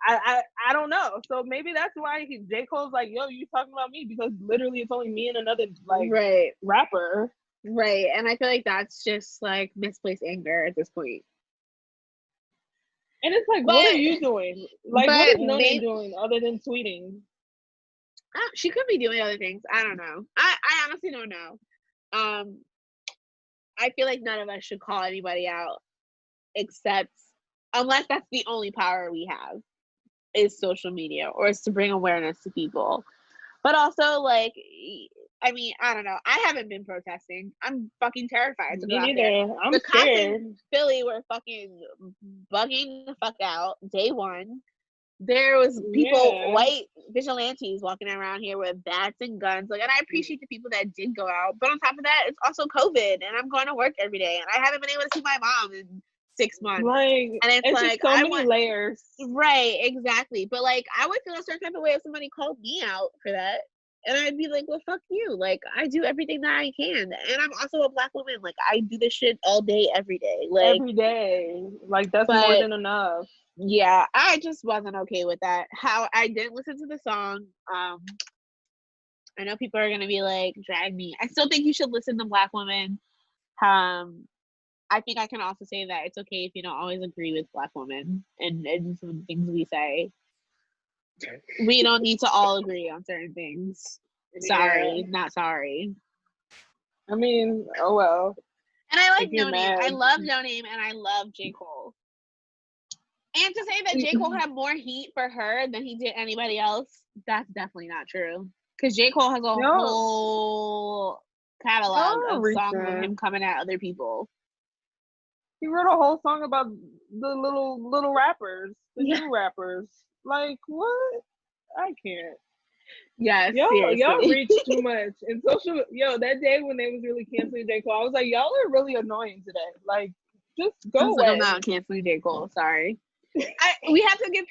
I don't know. So maybe that's why J. Cole's like, yo, you talking about me? Because literally it's only me and another, like,
Right.
rapper.
Right. And I feel like that's just like misplaced anger at this point.
And it's like,
But-
what are you doing? Like, what
but
is No Name
may-
doing other than tweeting?
She could be doing other things. I don't know. I honestly don't know. I feel like none of us should call anybody out except unless that's the only power we have is social media or is to bring awareness to people. But also, like, I mean, I don't know. I haven't been protesting. I'm fucking terrified to go
Me
out there.
neither. I'm
The cops
scared.
in Philly were fucking bugging the fuck out day one. There was people,
Yeah.
white vigilantes walking around here with bats and guns. Like, and I appreciate the people that did go out. But on top of that, it's also COVID, and I'm going to work every day, and I haven't been able to see my mom in 6 months.
Like,
And it's
it's
like,
just so
I
many
want-
layers.
Right, exactly. But like, I would feel a certain type of way if somebody called me out for that. And I'd be like, well, fuck you. Like, I do everything that I can. And I'm also a Black woman. Like, I do this shit all day, every day. Like,
Every day. Like, that's more
But-
than enough.
yeah, I just wasn't okay with that. How I didn't listen to the song. I know people are gonna be like, drag me. I still think you should listen to Black women. I think I can also say that it's okay if you don't always agree with Black women and some of the things we say. We don't need to all agree on certain things. Sorry,
Yeah.
not sorry.
I mean, oh well.
And I like
If you're
No Name. I
mad.
love No Name and I love J. Cole. And to say that J. Cole had more heat for her than he did anybody else, that's definitely not true. Because J. Cole has a
No.
whole catalog
No
of songs of
reason.
him coming at other people.
He wrote a whole song about the little rappers, the
Yeah.
new rappers. Like what? I can't.
Yes,
Y'all
seriously.
reach too much. And that day when they was really canceling J. Cole, I was like, y'all are really annoying today. Like, just go
I'm
away.
still not canceling J. Cole. Sorry. We have to give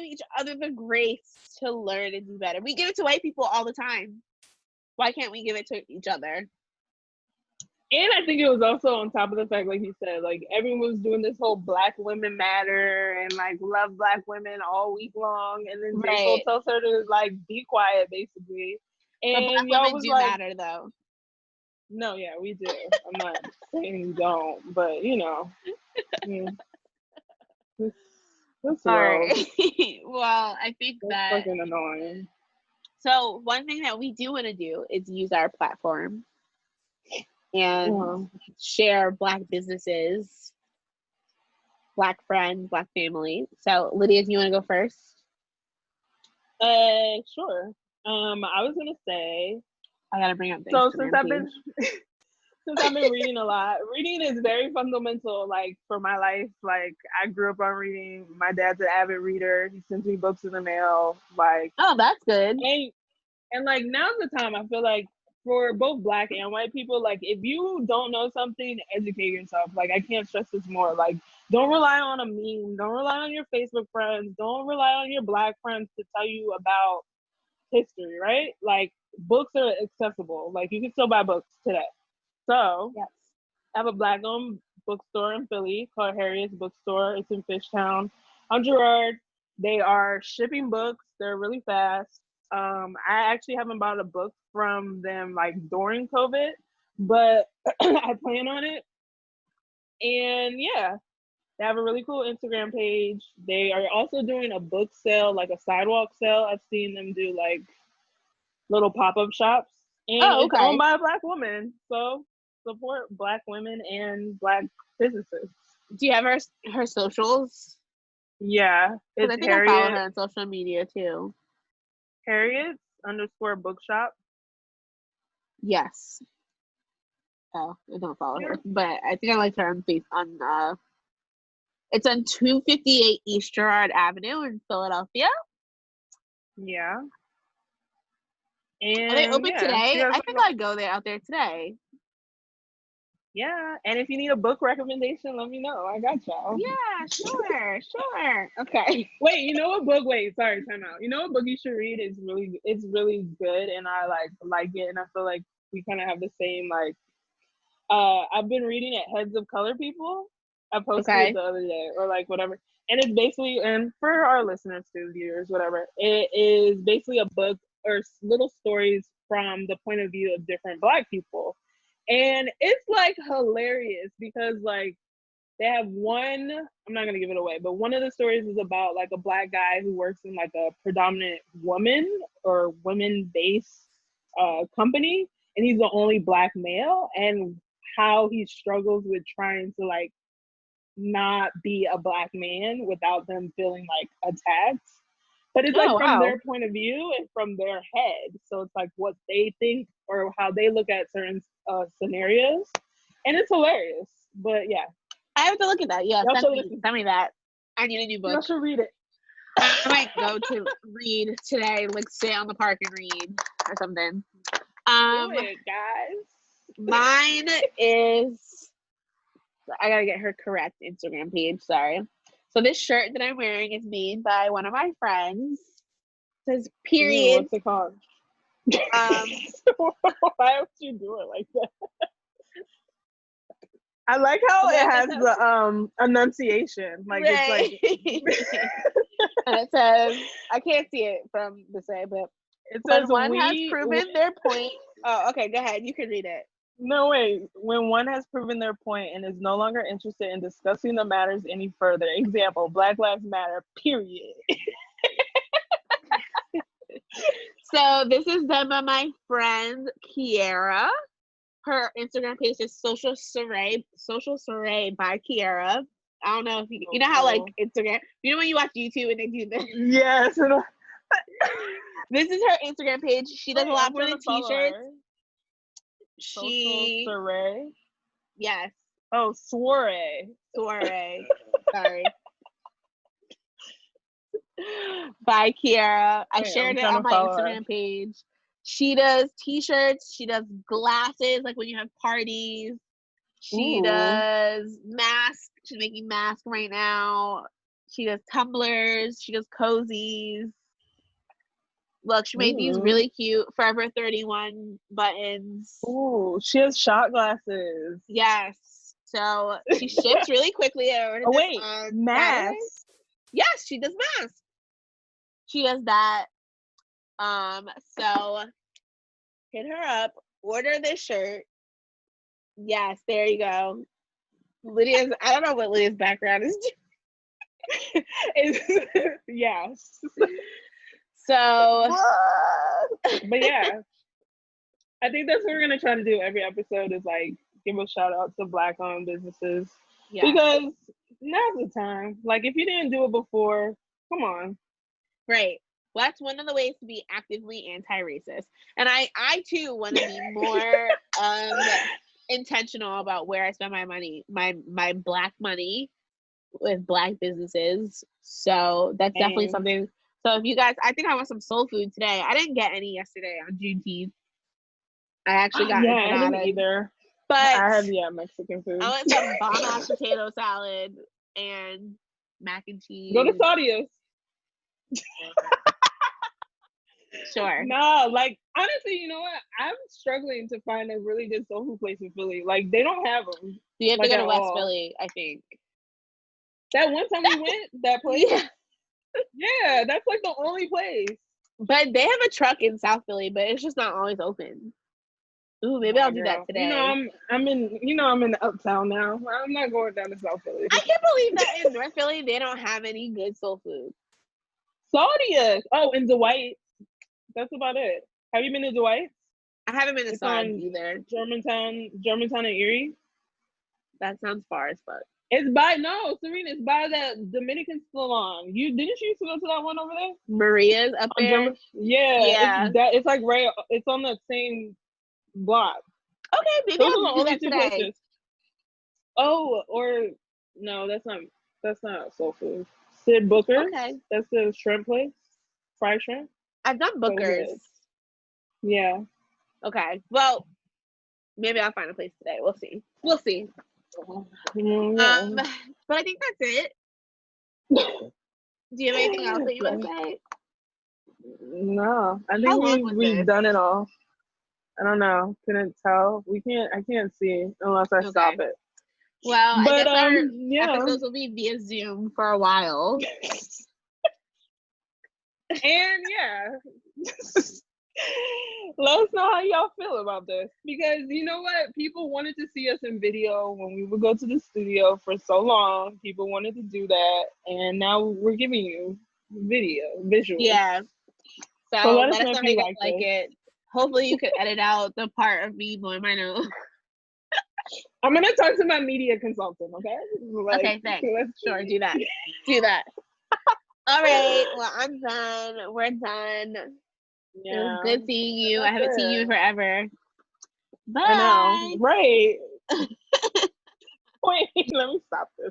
each other the grace to learn and do better. We give it to white people all the time. Why can't we give it to each other?
And I think it was also on top of the fact, like you said, like everyone was doing this whole Black Women Matter and like love Black women all week long, and then J. Cole
Right.
tells her to like be quiet, basically.
But
And
Black
y'all
women
was
do
like,
matter, though.
no, yeah, we do. I'm not saying you don't, but you know, this
All
world
right. Well, I think
is
that.
fucking annoying.
So one thing that we do want to do is use our platform and share Black businesses, Black friends, Black family. So Lydia, do you want to go first?
Sure. I was gonna say.
I gotta bring up the
So
Instagram page.
since I've been reading a lot, reading is very fundamental, like for my life. Like I grew up on reading. My dad's an avid reader. He sends me books in the mail. Like,
Oh, that's good.
and like now's the time. I feel like for both Black and white people, like if you don't know something, educate yourself. Like I can't stress this more. Like don't rely on a meme. Don't rely on your Facebook friends. Don't rely on your Black friends to tell you about history, right? Like books are accessible. Like you can still buy books today. So
Yes.
I have a Black-owned bookstore in Philly called Harriet's Bookstore. It's in Fishtown on Girard. They are shipping books. They're really fast. I actually haven't bought a book from them like during COVID, but I plan on it. And yeah, they have a really cool Instagram page. They are also doing a book sale, like a sidewalk sale. I've seen them do like little pop-up shops. And it's owned by a Black woman. So support Black women and Black businesses.
Do you have her socials?
Yeah.
'Cause
It's
I think I follow her on social media too.
Harriet_bookshop.
Yes. Oh, I don't follow her, but I think I like her on it's on 258 East Girard Avenue in Philadelphia.
Yeah. And
Are they open today? I think
I
I'd go out there today.
Yeah. And if you need a book recommendation, let me know. I got y'all.
Yeah, sure. Okay.
Wait, you know what book? Wait, sorry, time out. You know what book you should read? It's really good, and I like it, and I feel like we kind of have the same like. I've been reading it, Heads of Color People. I posted it the other day, or like whatever, and it's basically, and for our listeners too, viewers, whatever, it is basically a book or little stories from the point of view of different Black people, and it's like hilarious because like. They have one, I'm not going to give it away, but one of the stories is about like a Black guy who works in like a predominant woman or women-based company. And he's the only Black male, and how he struggles with trying to like not be a Black man without them feeling like attacked. But it's like from their point of view and from their head. So it's like what they think or how they look at certain scenarios. And it's hilarious. But yeah.
I have to look at that. Yeah, send me that. I need a new book.
I should read it.
I might go to read today, like stay on the park and read or something.
Do it, guys.
Mine is, I gotta get her correct Instagram page. Sorry. So this shirt that I'm wearing is made by one of my friends. It says period.
What's it called? Why would you do it like that? I like how it has the enunciation. Like
right.
It's like
and it says, I can't see it from this way, but
it says
when one has proven their point. Oh, okay, go ahead. You can read it.
No, wait. When one has proven their point and is no longer interested in discussing the matters any further. Example, Black Lives Matter, period.
So this is done by my friend Kiara. Her Instagram page is Social Soiree by Kiara. I don't know if you know how like Instagram, you know when you watch YouTube and they do this?
Yes.
This is her Instagram page. She does a lot more than t-shirts.
Social Soiree?
Yes.
Oh, soiree.
Soiree. Sorry. By Kiara. I
Wait,
shared
I'm
it
trying
on
to
my
follow her.
Instagram page. She does t-shirts. She does glasses, like when you have parties. She
Ooh.
does masks. She's making masks right now. She does tumblers. She does cozies. Look, she made these
Ooh.
really cute Forever 31 buttons.
Ooh, she has shot glasses.
Yes. So she ships really quickly. I ordered
Oh
this
wait,
on Saturday.
masks.
Yes, she does masks. She does that. So hit her up, order this shirt. Yes, there you go. Lydia's, I don't know what Lydia's background is.
Yes.
So
But yeah, I think that's what we're gonna try to do every episode is like give a shout out to Black owned businesses
yeah.
because now's the time. Like if you didn't do it before, come on.
Right. Well, that's one of the ways to be actively anti-racist. And I too want to be more intentional about where I spend my money, my Black money with Black businesses. So that's definitely something. So if you guys, I think I want some soul food today. I didn't get any yesterday on Juneteenth. I actually got
I didn't
empanadas,
either.
but
I have Mexican food.
I want some bomb ass potato salad and mac and cheese.
Go to Saudia's.
Sure.
No, like honestly, you know what? I'm struggling to find a really good soul food place in Philly. Like they don't have them.
You have
like,
to go to
at
West
all.
Philly, I think.
That one time we went, that place.
Yeah.
Yeah, that's like the only place.
But they have a truck in South Philly, but it's just not always open. Ooh, maybe I'll do that today.
You know, I'm in the uptown now. I'm not going down to South Philly.
I can't believe that in North Philly they don't have any good soul food.
Saudia's. Oh, and Dwight. That's about it. Have you been to Dwight?
I haven't been to
It's
Sod
on
either.
Germantown and Erie.
That sounds far as fuck.
It's by Serena. It's by that Dominican salon. Didn't you used to go to that one over there?
Maria's up there.
Yeah. It's like right. It's on the same block.
Okay, maybe
Those
I'll
are
do
the
that
only two
today.
places. Oh, or no, that's not soul food. Sid Booker.
Okay.
That's the shrimp place. Fried shrimp.
I've done Booker's.
Yeah.
Okay. Well, maybe I'll find a place today. We'll see.
Yeah.
But I think that's it. Do you have anything else that you want to say?
No, I
How long
think
was
we've
this?
done it all. I don't know. Couldn't tell. I can't see unless I stop it.
Well,
But
I guess our
yeah.
episodes will be via Zoom for a while.
And yeah. Let us know how y'all feel about this. Because you know what? People wanted to see us in video when we would go to the studio for so long. People wanted to do that. And now we're giving you visual.
Yeah.
So let
us
us know if you like
it. Hopefully you could edit out the part of me blowing my nose.
I'm going to talk to my media consultant, okay?
Okay, thanks. Sure, do that. All right. Well, I'm done. We're done.
Yeah.
It was good seeing you.
That's
I haven't seen you in forever. Bye.
I know. Right. Wait, let me stop this.